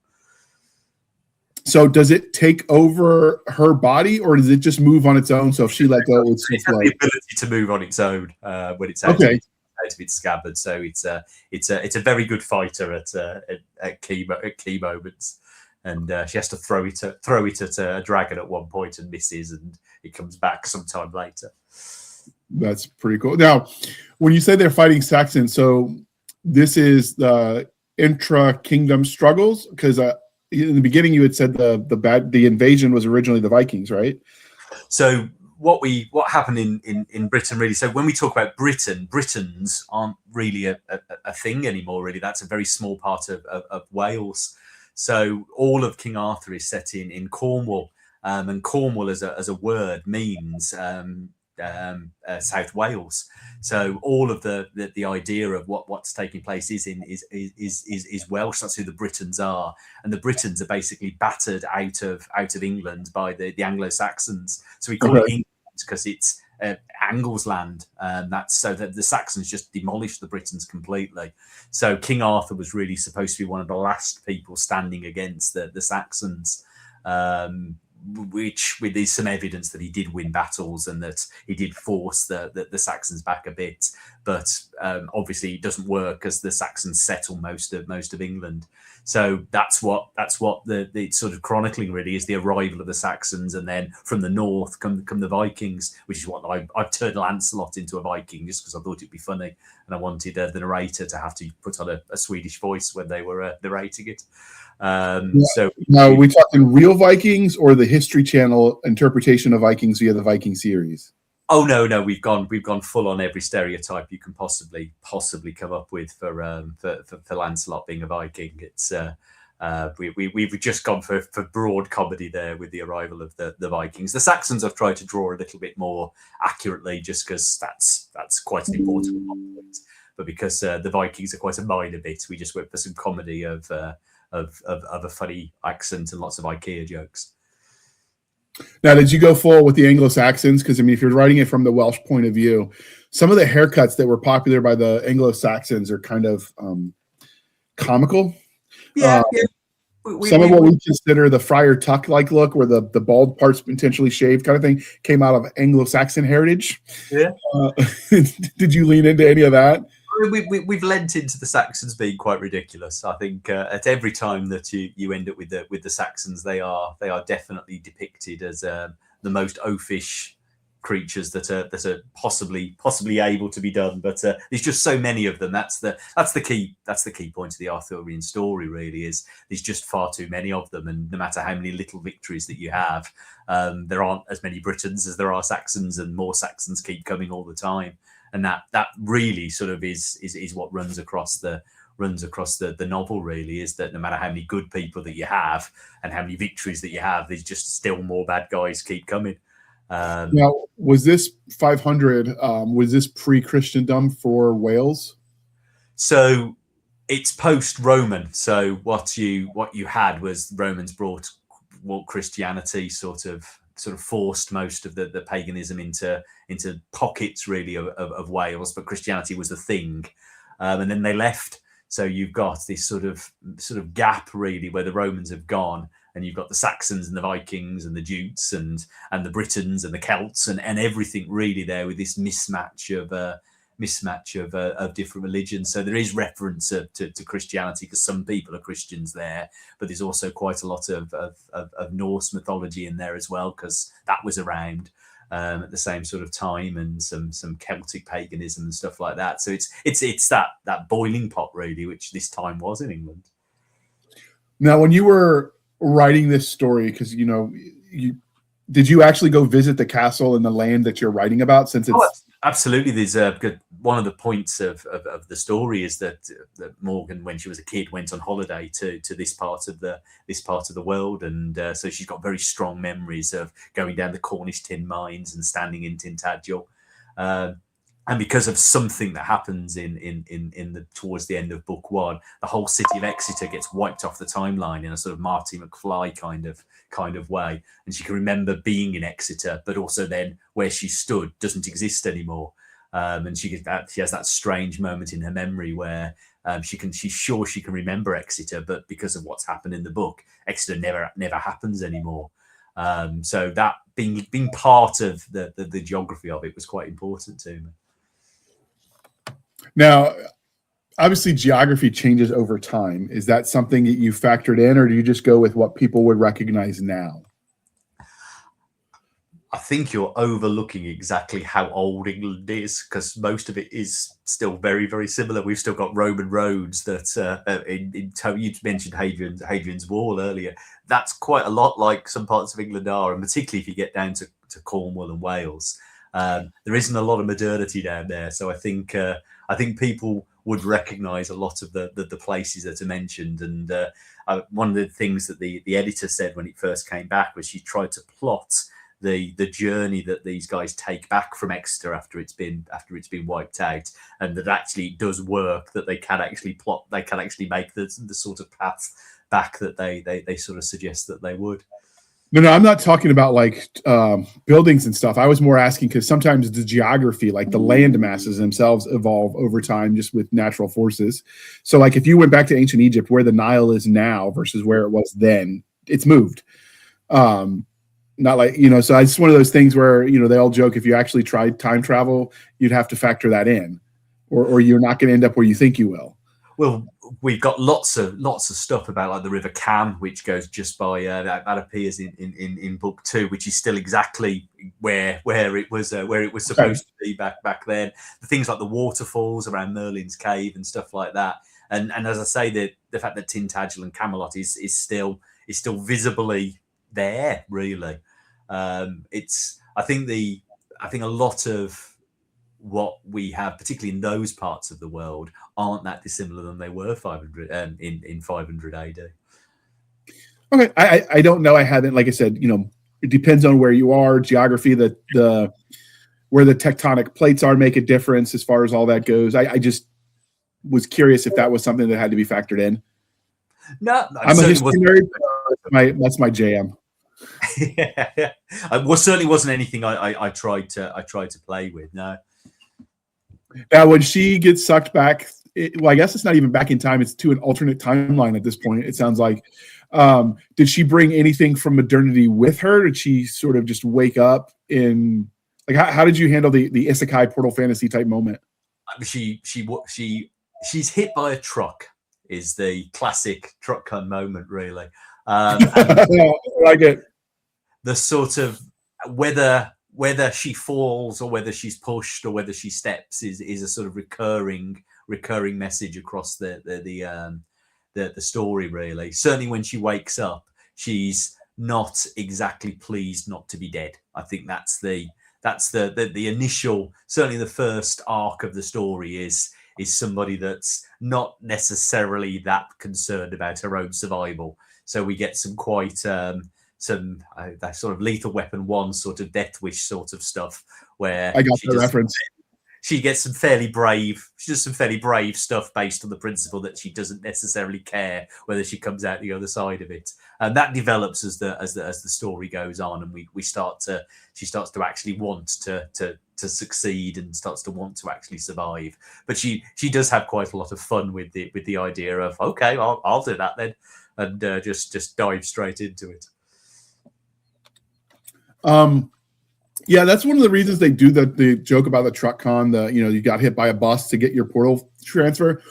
So does it take over her body, or does it just move on its own? So if she let go, it would has the ability to move on its own when it's out, okay. out of its scabbard. So it's a very good fighter at key moments. And she has to throw it at a dragon at one point and misses, and it comes back sometime later. That's pretty cool. Now, when you say they're fighting Saxons, so this is the intra-kingdom struggles, because in the beginning you had said the invasion was originally the Vikings, right? So what happened in Britain, really? So when we talk about Britain, Britons aren't really a thing anymore. Really, that's a very small part of Wales. So all of King Arthur is set in Cornwall, and Cornwall as a word means South Wales. So all of the idea of what's taking place is Welsh. That's who the Britons are, and the Britons are basically battered out of England by the Anglo-Saxons. So we call it England because it's Angle's land. That's so that the Saxons just demolished the Britons completely. So King Arthur was really supposed to be one of the last people standing against the Saxons. Which there's some evidence that he did win battles and that he did force the Saxons back a bit, but obviously it doesn't work as the Saxons settle most of England. So that's what the sort of chronicling really is, the arrival of the Saxons, and then from the north come the Vikings, which is what I've turned Lancelot into a Viking just because I thought it'd be funny, and I wanted the narrator to have to put on a Swedish voice when they were narrating it. So now, are we talking real Vikings or the History Channel interpretation of Vikings via the Viking series? Oh no, we've gone full on every stereotype you can possibly come up with for Lancelot being a Viking. It's we've just gone for broad comedy there with the arrival of the Vikings. The Saxons I've tried to draw a little bit more accurately, just because that's quite an important point. But because the Vikings are quite a minor bit, we just went for some comedy of a funny accent and lots of IKEA jokes. Now, did you go full with the Anglo-Saxons? Because, I mean, if you're writing it from the Welsh point of view, some of the haircuts that were popular by the Anglo-Saxons are kind of comical. Yeah. Some of what we consider the Friar Tuck-like look, where the bald parts intentionally shaved kind of thing, came out of Anglo-Saxon heritage. Yeah. Did you lean into any of that? We've lent into the Saxons being quite ridiculous. I think at every time that you end up with the Saxons, they are definitely depicted as the most oafish creatures that are possibly able to be done. But there's just so many of them. That's the key point of the Arthurian story. Really, is there's just far too many of them, and no matter how many little victories that you have, there aren't as many Britons as there are Saxons, and more Saxons keep coming all the time. And that really sort of is what runs across the novel, really, is that no matter how many good people that you have and how many victories that you have, there's just still more bad guys keep coming. Now, was this 500? Was this pre-Christendom for Wales? So it's post-Roman. So what you had was Romans brought Christianity sort of forced most of the paganism into pockets really of Wales, but Christianity was the thing, and then they left. So you've got this sort of gap really where the Romans have gone, and you've got the Saxons and the Vikings and the Jutes and the Britons and the Celts and everything really there with this mismatch of different religions. So there is reference to Christianity because some people are Christians there, but there's also quite a lot of Norse mythology in there as well, because that was around at the same sort of time, and some Celtic paganism and stuff like that. So it's that boiling pot really, which this time was in England. Now, when you were writing this story, because did you actually go visit the castle and the land that you're writing about? Since it's absolutely, there's one of the points of the story is that Morgan, when she was a kid, went on holiday to this part of the world, and so she's got very strong memories of going down the Cornish tin mines and standing in Tintagel. And because of something that happens towards the end of book one, the whole city of Exeter gets wiped off the timeline in a sort of Marty McFly kind of way. And she can remember being in Exeter, but also then where she stood doesn't exist anymore. And she has that strange moment in her memory where she's sure she can remember Exeter, but because of what's happened in the book, Exeter never happens anymore. So that being part of the geography of it was quite important to me. Now, obviously, geography changes over time. Is that something that you factored in, or do you just go with what people would recognize now? I think you're overlooking exactly how old England is, because most of it is still very, very similar. We've still got Roman roads that, you mentioned Hadrian's Wall earlier. That's quite a lot like some parts of England are, and particularly if you get down to Cornwall and Wales. There isn't a lot of modernity down there, so I think people would recognise a lot of the places that are mentioned. And one of the things that the editor said when it first came back was she tried to plot the journey that these guys take back from Exeter after it's been wiped out, and that actually it does work, that they can actually make the sort of path back that they sort of suggest that they would. No, I'm not talking about like buildings and stuff. I was more asking because sometimes the geography, like the land masses themselves, evolve over time just with natural forces. So, like if you went back to ancient Egypt, where the Nile is now versus where it was then, it's moved. Not like, so it's one of those things where, they all joke, if you actually tried time travel, you'd have to factor that in, or you're not going to end up where you think you will. Well, we've got lots of stuff about like the River Cam, which goes just by that appears in book 2, which is still exactly where it was supposed to be back then. The things like the waterfalls around Merlin's cave and stuff like that. And as I say, the fact that Tintagel and Camelot is still visibly there, really. I think a lot of what we have, particularly in those parts of the world, aren't that dissimilar than they were 500 in 500 AD. Okay, I don't know. I haven't, like I said, it depends on where you are, geography, the where the tectonic plates are make a difference as far as all that goes. I just was curious if that was something that had to be factored in. No, I'm a history nerd. That's my jam. Yeah. Well, certainly wasn't anything I tried to play with. No. Now, when she gets sucked back, I guess it's not even back in time; it's to an alternate timeline at this point. It sounds like. Did she bring anything from modernity with her? Did she sort of just wake up in like how did you handle the isekai portal fantasy type moment? She's hit by a truck is the classic truck gun moment, really. I like it. The sort of whether she falls or whether she's pushed or whether she steps is a sort of recurring message across the story, really. Certainly when she wakes up, she's not exactly pleased not to be dead. I think that's the initial, certainly the first arc of the story is somebody that's not necessarily that concerned about her own survival. So we get some quite that sort of Lethal Weapon 1 sort of Death Wish sort of stuff where I got the reference. She gets some fairly brave. She does some fairly brave stuff based on the principle that she doesn't necessarily care whether she comes out the other side of it, and that develops as the story goes on, and she starts to actually want to succeed and starts to want to actually survive. But she does have quite a lot of fun with the idea of, okay, I'll do that then, and just dive straight into it. Yeah, that's one of the reasons they do the joke about the truck con. You got hit by a bus to get your portal transfer,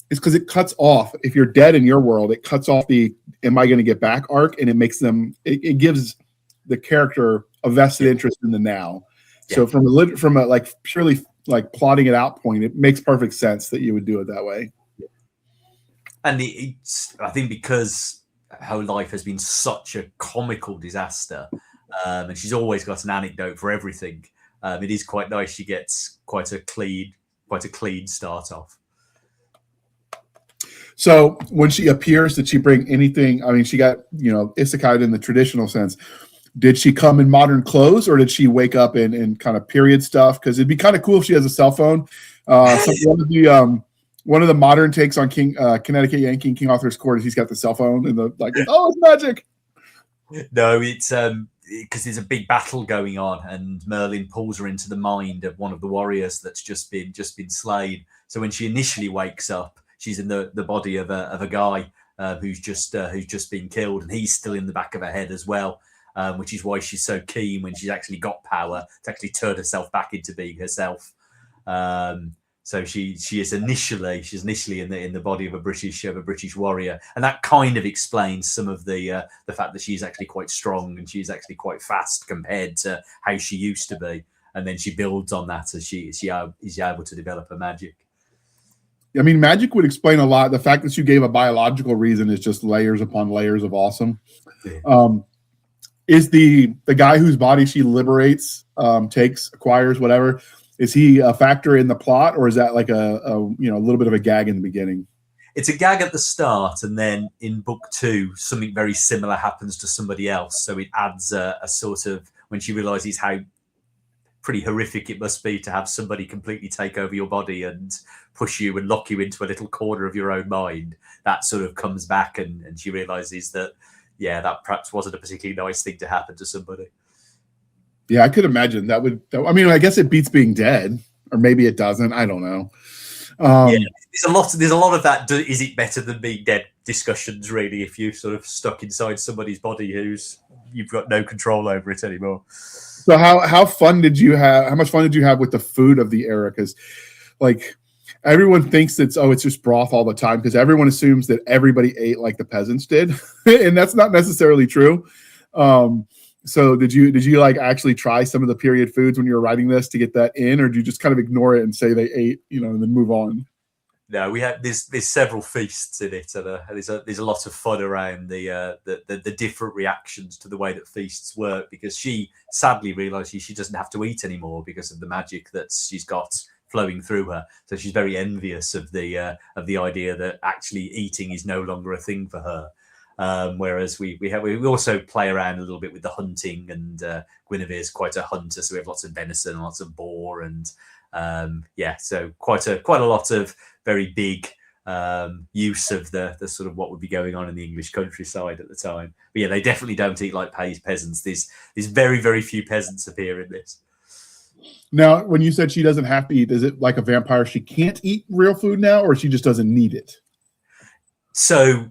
is because it cuts off. If you're dead in your world, it cuts off the "Am I going to get back?" arc, and it makes them. It gives the character a vested interest in the now. Yeah. So from a like purely like plotting it out point, it makes perfect sense that you would do it that way. And I think because her life has been such a comical disaster. And she's always got an anecdote for everything. It is quite nice. She gets quite a clean start off. So when she appears, did she bring anything? I mean, she got isekai in the traditional sense. Did she come in modern clothes, or did she wake up in kind of period stuff? Because it'd be kind of cool if she has a cell phone. One of the modern takes on Connecticut Yankee and King Arthur's Court is he's got the cell phone and it's magic. No, it's because there's a big battle going on, and Merlin pulls her into the mind of one of the warriors that's just been slain. So when she initially wakes up, she's in the body of a guy who's just been killed, and he's still in the back of her head as well, which is why she's so keen when she's actually got power to actually turn herself back into being herself. So she's initially in the body of a British warrior, and that kind of explains some of the fact that she's actually quite strong and she's actually quite fast compared to how she used to be. And then she builds on that as she is able to develop her magic. I mean, magic would explain a lot. The fact that you gave a biological reason is just layers upon layers of awesome. Yeah. Is the guy whose body she liberates, acquires, whatever, is he a factor in the plot, or is that like a little bit of a gag in the beginning? It's a gag at the start, and then in book 2, something very similar happens to somebody else. So it adds a sort of, when she realizes how pretty horrific it must be to have somebody completely take over your body and push you and lock you into a little corner of your own mind, that sort of comes back, and she realizes that, yeah, that perhaps wasn't a particularly nice thing to happen to somebody. Yeah, I could imagine that would. I mean, I guess it beats being dead, or maybe it doesn't. I don't know. Yeah, there's a lot of that. Is it better than being dead? Discussions, really, if you're sort of stuck inside somebody's body you've got no control over it anymore. So how fun did you have? How much fun did you have with the food of the era? Because, like, everyone thinks it's just broth all the time, because everyone assumes that everybody ate like the peasants did, and that's not necessarily true. So did you like actually try some of the period foods when you were writing this to get that in, or do you just kind of ignore it and say they ate, and then move on? No, we have there's several feasts in it, and there's a lot of fun around the different reactions to the way that feasts work, because she sadly realizes she doesn't have to eat anymore because of the magic that she's got flowing through her. So she's very envious of the idea that actually eating is no longer a thing for her. Whereas we also play around a little bit with the hunting, and Guinevere's quite a hunter, so we have lots of venison and lots of boar, and so quite a lot of very big use of the sort of what would be going on in the English countryside at the time. But yeah, they definitely don't eat like peasants. There's very, very few peasants appear in this. Now, when you said she doesn't have to eat, is it like a vampire? She can't eat real food now, or she just doesn't need it? So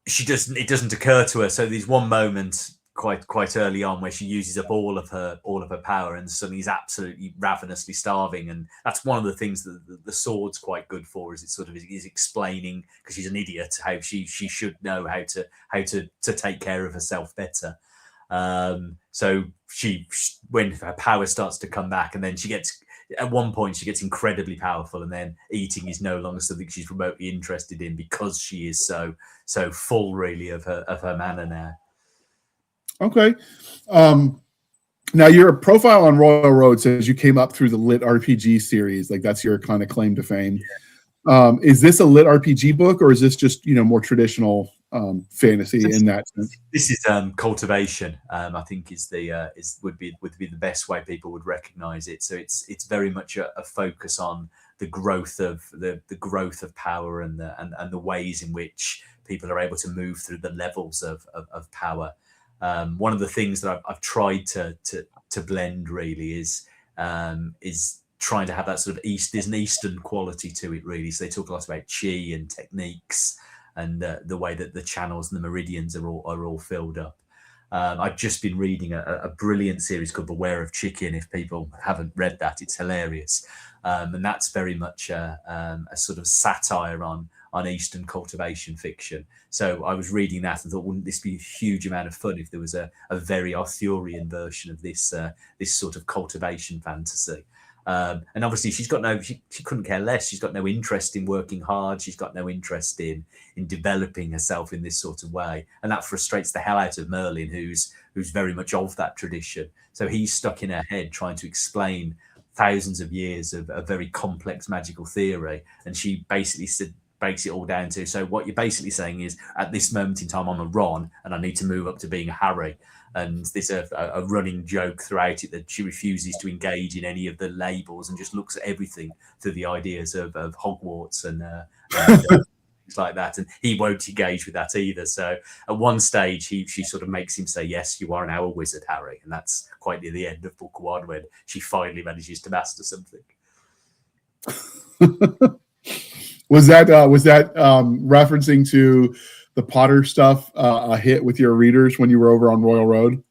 it doesn't occur to her. So there's one moment quite early on where she uses up all of her power, and suddenly is absolutely ravenously starving. And that's one of the things that the sword's quite good for, is it sort of is explaining, because she's an idiot, how she should know how to take care of herself better. So when her power starts to come back, and then at one point she gets incredibly powerful, and then eating is no longer something she's remotely interested in, because she is so full really of her mana now. Okay. Now your profile on Royal Road says you came up through the lit RPG series, like that's your kind of claim to fame. Yeah. Is this a lit RPG book, or is this just more traditional fantasy in that sense? This is cultivation. I think would be the best way people would recognize it. So it's very much a focus on the growth of the growth of power, and the ways in which people are able to move through the levels of power. One of the things that I've tried to blend really is trying to have that sort of there's an Eastern quality to it really. So they talk a lot about chi and techniques, and the way that the channels and the meridians are all filled up. I've just been reading a brilliant series called Beware of Chicken. If people haven't read that, it's hilarious. And that's very much a sort of satire on Eastern cultivation fiction. So I was reading that and thought, wouldn't this be a huge amount of fun if there was a very Arthurian version of this sort of cultivation fantasy? And obviously she couldn't care less. She's got no interest in working hard. She's got no interest in developing herself in this sort of way. And that frustrates the hell out of Merlin, who's very much of that tradition. So he's stuck in her head trying to explain thousands of years of a very complex magical theory. And she basically breaks it all down to, so what you're basically saying is, at this moment in time, I'm a Ron and I need to move up to being a Harry. And there's a running joke throughout it that she refuses to engage in any of the labels and just looks at everything through the ideas of Hogwarts and things like that. And he won't engage with that either. So at one stage, she sort of makes him say, yes, you are an owl wizard, Harry. And that's quite near the end of book 1, when she finally manages to master something. Was that referencing to the Potter stuff a hit with your readers when you were over on Royal Road?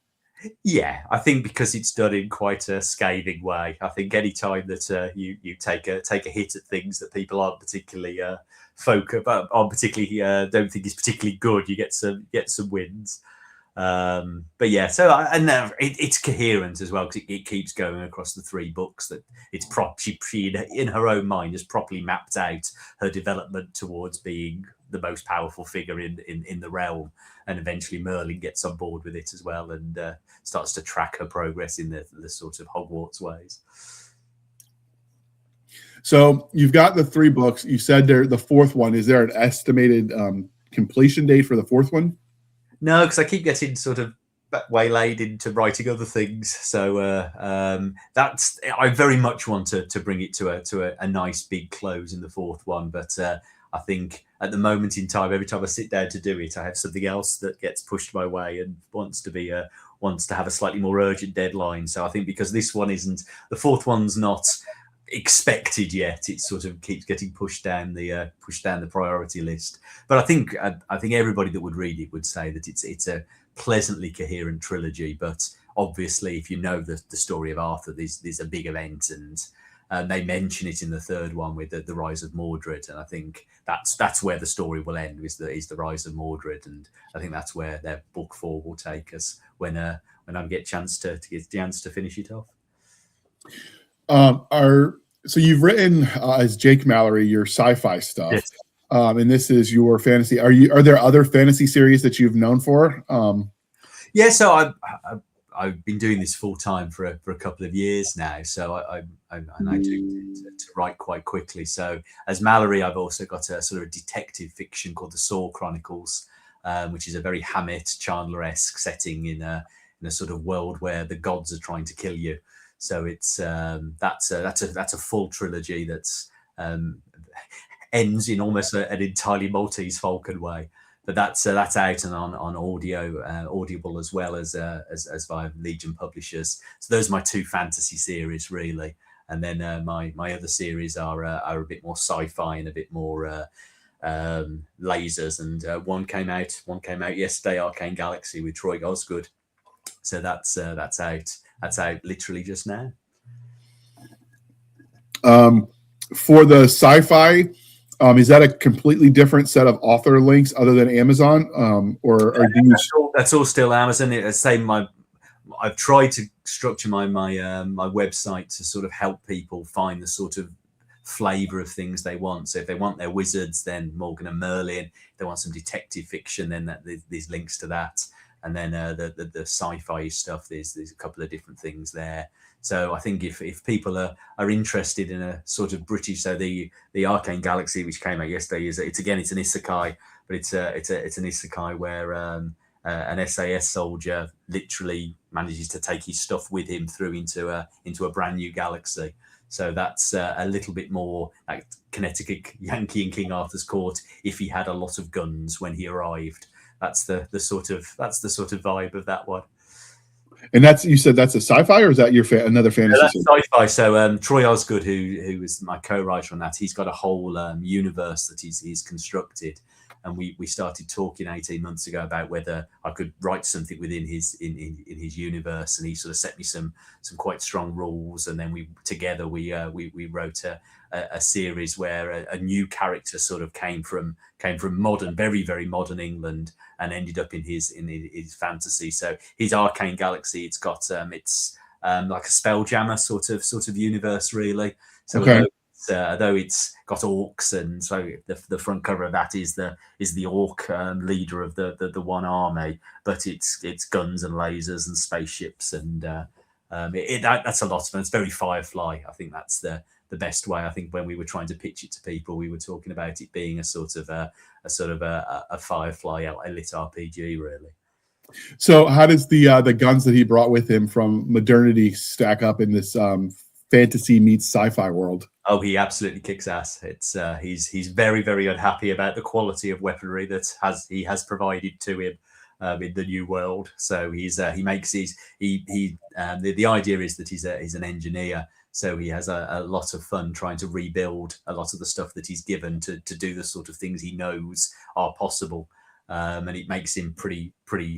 Yeah, I think because it's done in quite a scathing way. I think any time that you take a hit at things that people aren't particularly aren't particularly don't think is particularly good, you get some wins. But yeah, so it's coherent as well, because it keeps going across the 3 books. That it's she in her own mind has properly mapped out her development towards being the most powerful figure in the realm, and eventually Merlin gets on board with it as well, and starts to track her progress in the sort of Hogwarts ways. So you've got the 3 books. You said the 4th one. Is there an estimated completion date for the 4th one? No, because I keep getting sort of waylaid into writing other things. So that's I very much want to bring it to a nice big close in the 4th one. But I think at the moment in time, every time I sit down to do it, I have something else that gets pushed my way and wants to have a slightly more urgent deadline. So I think because this one isn't, the 4th one's not expected yet, it sort of keeps getting pushed down the priority list. But I think everybody that would read it would say that it's a pleasantly coherent trilogy. But obviously, if you know the story of Arthur, there's a big event, and they mention it in the 3rd one with the rise of Mordred, and I think that's where the story will end, is the rise of Mordred, and I think that's where their book 4 will take us when I get a chance to finish it off. So you've written as Jake Malory your sci-fi stuff, yes. And this is your fantasy. Are there other fantasy series that you've known for? Yeah, so I've been doing this full time for a couple of years now. So I do to write quite quickly. So as Malory, I've also got a sort of detective fiction called the Saw Chronicles, which is a very Hammett Chandler-esque setting in a sort of world where the gods are trying to kill you. So it's that's a full trilogy that's ends in almost an entirely Maltese Falcon way. But that's out and on audio, Audible, as well as via Legion Publishers. So those are my 2 fantasy series, really. And then my other series are a bit more sci-fi and a bit more lasers. And one came out yesterday, Arcane Galaxy with Troy Osgood. So that's out. That's out literally just now. For the sci-fi, is that a completely different set of author links other than Amazon? That's all still Amazon. I've tried to structure my website to sort of help people find the sort of flavor of things they want. So if they want their wizards, then Morgan and Merlin. If they want some detective fiction, then there's links to that. And then the sci-fi stuff, there's a couple of different things there. So I think if people are interested in a sort of British, so the Arcane Galaxy, which came out yesterday, it's an isekai, but it's an isekai where an SAS soldier literally manages to take his stuff with him through into a brand new galaxy. So that's a little bit more like Connecticut Yankee in King Arthur's court if he had a lot of guns when he arrived. That's the sort of vibe of that one. And you said that's a sci-fi, or is that your another fantasy? No, that's sci-fi. So Troy Osgood, who is my co-writer on that, he's got a whole universe that he's constructed, and we started talking 18 months ago about whether I could write something within his universe, and he sort of set me some quite strong rules, and then we wrote a series where a new character sort of came from modern, very very modern England, and ended up in his fantasy. So his Arcane Galaxy, it's got it's like a Spelljammer sort of universe, really. So okay. Although it's got orcs, and so the front cover of that is the orc leader of the one army, but it's guns and lasers and spaceships, and that's a lot of fun. It's very Firefly. I think that's the best way. I think when we were trying to pitch it to people, we were talking about it being a sort of a Firefly lit RPG, really. So how does the guns that he brought with him from modernity stack up in this fantasy meets sci-fi world? Oh, he absolutely kicks ass. It's he's very very unhappy about the quality of weaponry that he has provided to him in the new world. So he makes the idea is that he's an engineer. So he has a lot of fun trying to rebuild a lot of the stuff that he's given to do the sort of things he knows are possible, and it makes him pretty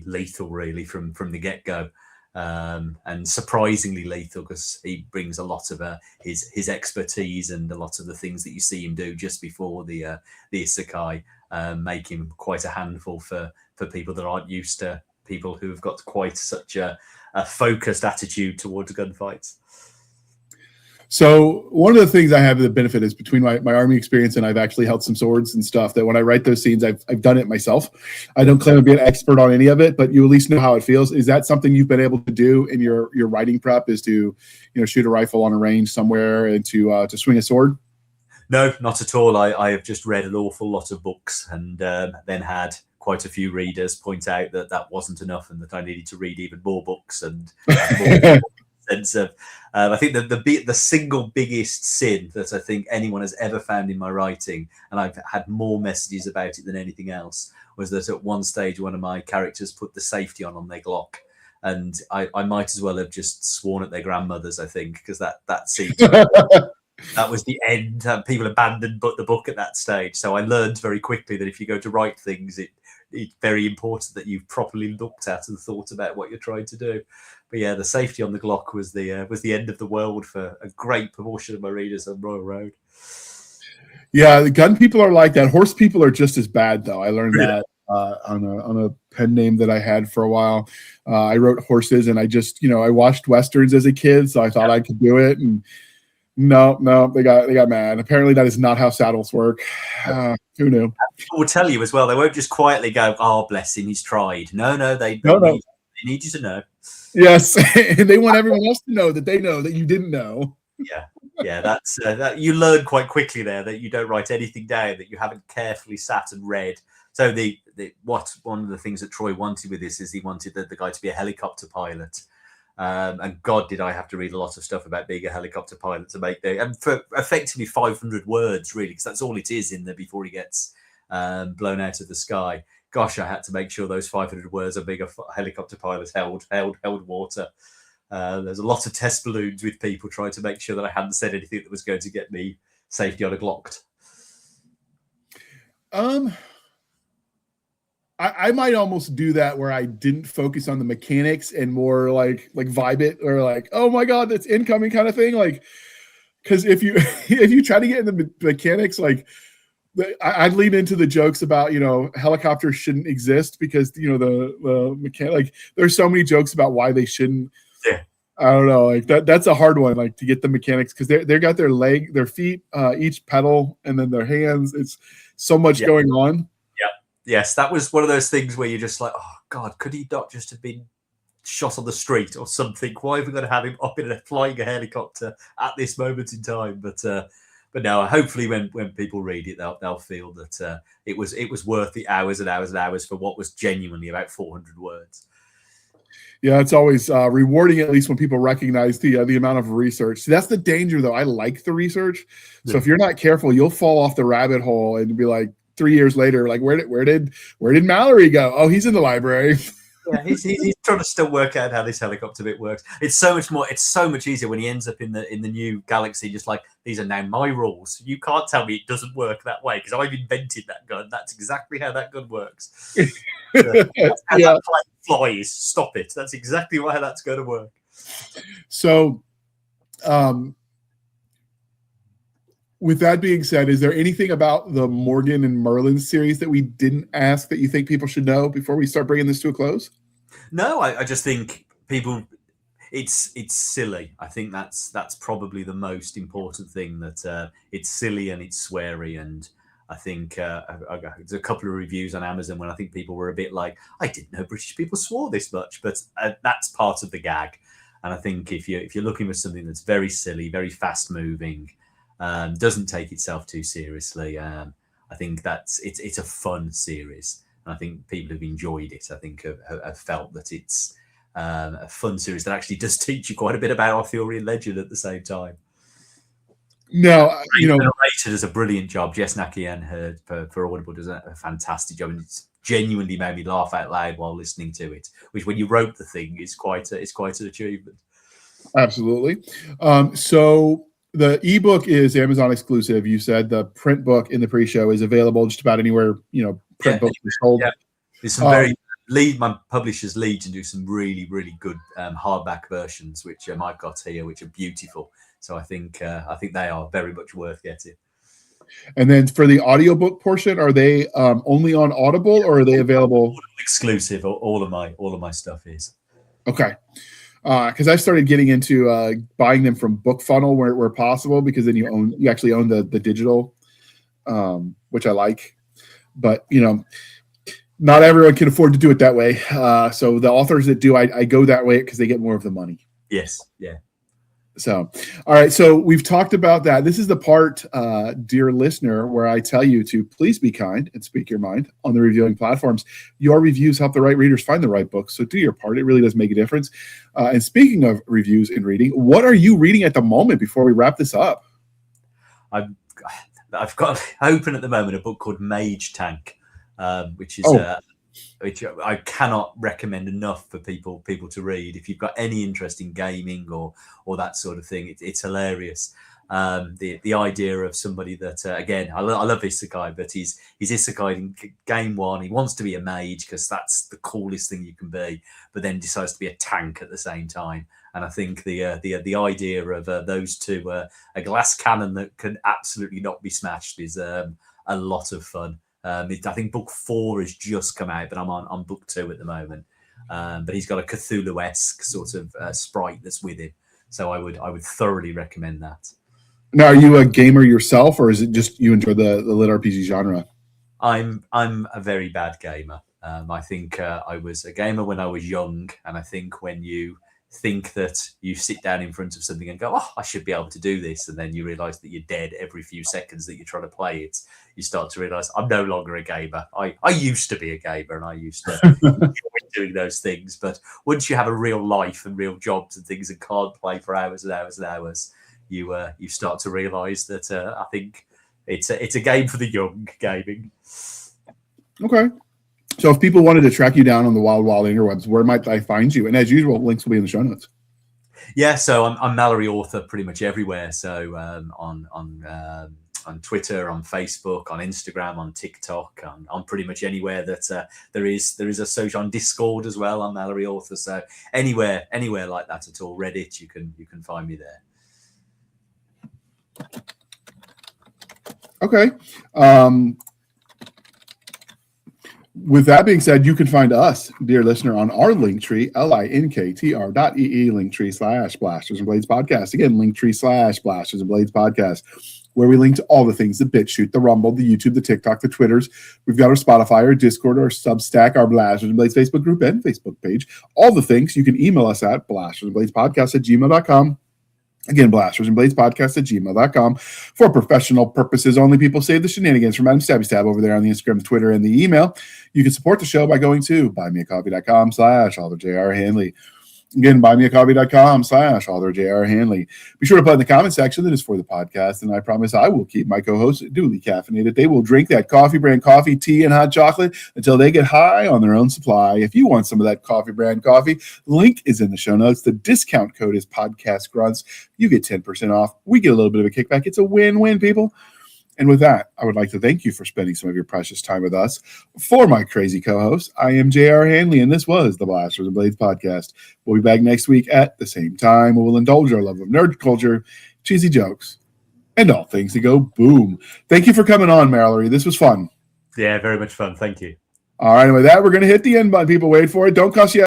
lethal, really, from the get-go. and surprisingly lethal, because he brings a lot of his expertise and a lot of the things that you see him do just before the isekai make him quite a handful for people that aren't used to people who've got quite such a focused attitude towards gunfights. So one of the things I have the benefit is between my army experience and I've actually held some swords and stuff, that when I write those scenes, I've done it myself. I don't claim to be an expert on any of it, but you at least know how it feels. Is that something you've been able to do in your writing prep, is to, shoot a rifle on a range somewhere and to swing a sword? No, not at all. I have just read an awful lot of books and then had quite a few readers point out that wasn't enough and that I needed to read even more books and more sense of. I think that the single biggest sin that I think anyone has ever found in my writing, and I've had more messages about it than anything else, was that at one stage one of my characters put the safety on their Glock, and I might as well have just sworn at their grandmothers, I think, because that seemed that was the end. People abandoned the book at that stage. So I learned very quickly that if you go to write things, it's very important that you've properly looked at and thought about what you're trying to do. But yeah, the safety on the Glock was the end of the world for a great proportion of my readers on Royal Road. Yeah, the gun people are like that. Horse people are just as bad, though. I learned that on a pen name that I had for a while. I wrote horses, and I just I watched westerns as a kid, so I thought I could do it. And no, they got mad. Apparently, that is not how saddles work. Who knew? People will tell you as well. They won't just quietly go, "Oh, bless him, he's tried." No, they need you to know. Yes, and they want everyone else to know that you didn't know. Yeah, that's that you learn quite quickly there that you don't write anything down that you haven't carefully sat and read. So one of the things that Troy wanted with this is he wanted the guy to be a helicopter pilot. And God, did I have to read a lot of stuff about being a helicopter pilot to make and for effectively 500 words, really, because that's all it is in there before he gets blown out of the sky. Gosh, I had to make sure those 500 words of being a helicopter pilot held water. There's a lot of test balloons with people trying to make sure that I hadn't said anything that was going to get me safety on a Glock. I might almost do that where I didn't focus on the mechanics and more like vibe it, or like, oh my God, that's incoming kind of thing. Like, because if you try to get in the mechanics, like I'd lean into the jokes about, helicopters shouldn't exist because, the mechanic, like there's so many jokes about why they shouldn't. Yeah. I don't know. Like that's a hard one, like to get the mechanics, because they got their feet, each pedal, and then their hands. It's so much going on. Yes, that was one of those things where you're just like, oh God, could he not just have been shot on the street or something? Why have we got to have him up in a flying helicopter at this moment in time? But no, hopefully when people read it, they'll feel that it was worth the hours and hours and hours for what was genuinely about 400 words. Yeah, it's always rewarding, at least when people recognize the amount of research. See, that's the danger, though. I like the research. So if you're not careful, you'll fall off the rabbit hole and be like, 3 years later, like where did Malory go? Oh, he's in the library. Yeah, he's trying to still work out how this helicopter bit works. It's so much easier when he ends up in the new galaxy, just like, these are now my rules. You can't tell me it doesn't work that way because I've invented that gun. That's exactly how that gun works. That's how that plane flies. Stop it. That's exactly how that's going to work. So, with that being said, is there anything about the Morgan and Merlin series that we didn't ask that you think people should know before we start bringing this to a close? No, I just think people, it's silly. I think that's probably the most important thing, that it's silly and it's sweary. And I think there's a couple of reviews on Amazon when I think people were a bit like, I didn't know British people swore this much, but that's part of the gag. And I think if you're looking for something that's very silly, very fast moving, doesn't take itself too seriously, I think it's a fun series, and I think people who've enjoyed it, I think have felt that it's a fun series that actually does teach you quite a bit about Arthurian legend at the same time. No, the narrator does a brilliant job. Jess Nakian for Audible does a fantastic job, and it's genuinely made me laugh out loud while listening to it, which when you wrote the thing is quite an achievement. Absolutely. So the ebook is Amazon exclusive. You said the print book in the pre-show is available just about anywhere, print books are sold. Yeah. There's some very my publisher's Legion do some really, really good hardback versions, which I've got here, which are beautiful. So I think they are very much worth getting. And then for the audiobook portion, are they only on Audible, or are they available exclusive? All of my stuff is. Okay. Because I started getting into buying them from BookFunnel where possible, because then you actually own the digital, which I like. But not everyone can afford to do it that way. So the authors that do, I go that way because they get more of the money. Yes. Yeah. So, all right. So we've talked about that. This is the part, dear listener, where I tell you to please be kind and speak your mind on the reviewing platforms. Your reviews help the right readers find the right books. So do your part. It really does make a difference. And speaking of reviews and reading, what are you reading at the moment before we wrap this up? I've got open at the moment a book called Mage Tank, which is which I cannot recommend enough for people to read. If you've got any interest in gaming or that sort of thing, it's hilarious. The idea of somebody that again, I love Isekai, but he's Isekai in game one. He wants to be a mage because that's the coolest thing you can be, but then decides to be a tank at the same time. And I think the idea of those two, a glass cannon that can absolutely not be smashed, is a lot of fun. I think book 4 has just come out, but I'm on book 2 at the moment. But he's got a Cthulhu-esque sort of sprite that's with him, so I would thoroughly recommend that. Now, are you a gamer yourself, or is it just you enjoy the lit RPG genre? I'm a very bad gamer. I think I was a gamer when I was young, and I think when you think that you sit down in front of something and go, I should be able to do this, and then you realize that you're dead every few seconds that you're trying to play it, you start to realize I'm no longer a gamer. I used to be a gamer, and I used to enjoy doing those things, but once you have a real life and real jobs and things and can't play for hours and hours and hours, you start to realize that I think it's a game for the young, gaming. Okay. So if people wanted to track you down on the wild interwebs, where might I find you? And as usual, links will be in the show notes. Yeah, so I'm Malory author pretty much everywhere. So on Twitter, on Facebook, on Instagram, on TikTok, on pretty much anywhere that there is a social, on Discord as well. I'm Malory author. So anywhere like that at all, Reddit, you can find me there. Okay. With that being said, you can find us, dear listener, on our Linktree, linktr.ee, Linktree/Blasters and Blades Podcast. Again, Linktree/Blasters and Blades Podcast, where we link to all the things, the BitChute, the Rumble, the YouTube, the TikTok, the Twitters. We've got our Spotify, our Discord, our Substack, our Blasters and Blades Facebook group and Facebook page. All the things. You can email us at blastersandbladespodcast@gmail.com. Again, blastersandbladespodcast@gmail.com. For professional purposes only, people save the shenanigans from Adam Stabby Stab over there on the Instagram, the Twitter, and the email. You can support the show by going to buymeacoffee.com/AuthorJRHanley. Again, buymeacoffee.com/AuthorJRHanley. Be sure to put in the comment section that is for the podcast, and I promise I will keep my co-hosts duly caffeinated. They will drink that coffee brand coffee, tea, and hot chocolate until they get high on their own supply. If you want some of that coffee brand coffee, link is in the show notes. The discount code is Podcast Grunts. You get 10% off. We get a little bit of a kickback. It's a win-win, people. And with that, I would like to thank you for spending some of your precious time with us. For my crazy co-host, I am J.R. Hanley, and this was the Blasters and Blades Podcast. We'll be back next week at the same time. We will indulge our love of nerd culture, cheesy jokes, and all things that go boom. Thank you for coming on, Malory. This was fun. Yeah, very much fun. Thank you. All right, and with that, we're going to hit the end button. People, wait for it. Don't cuss yet.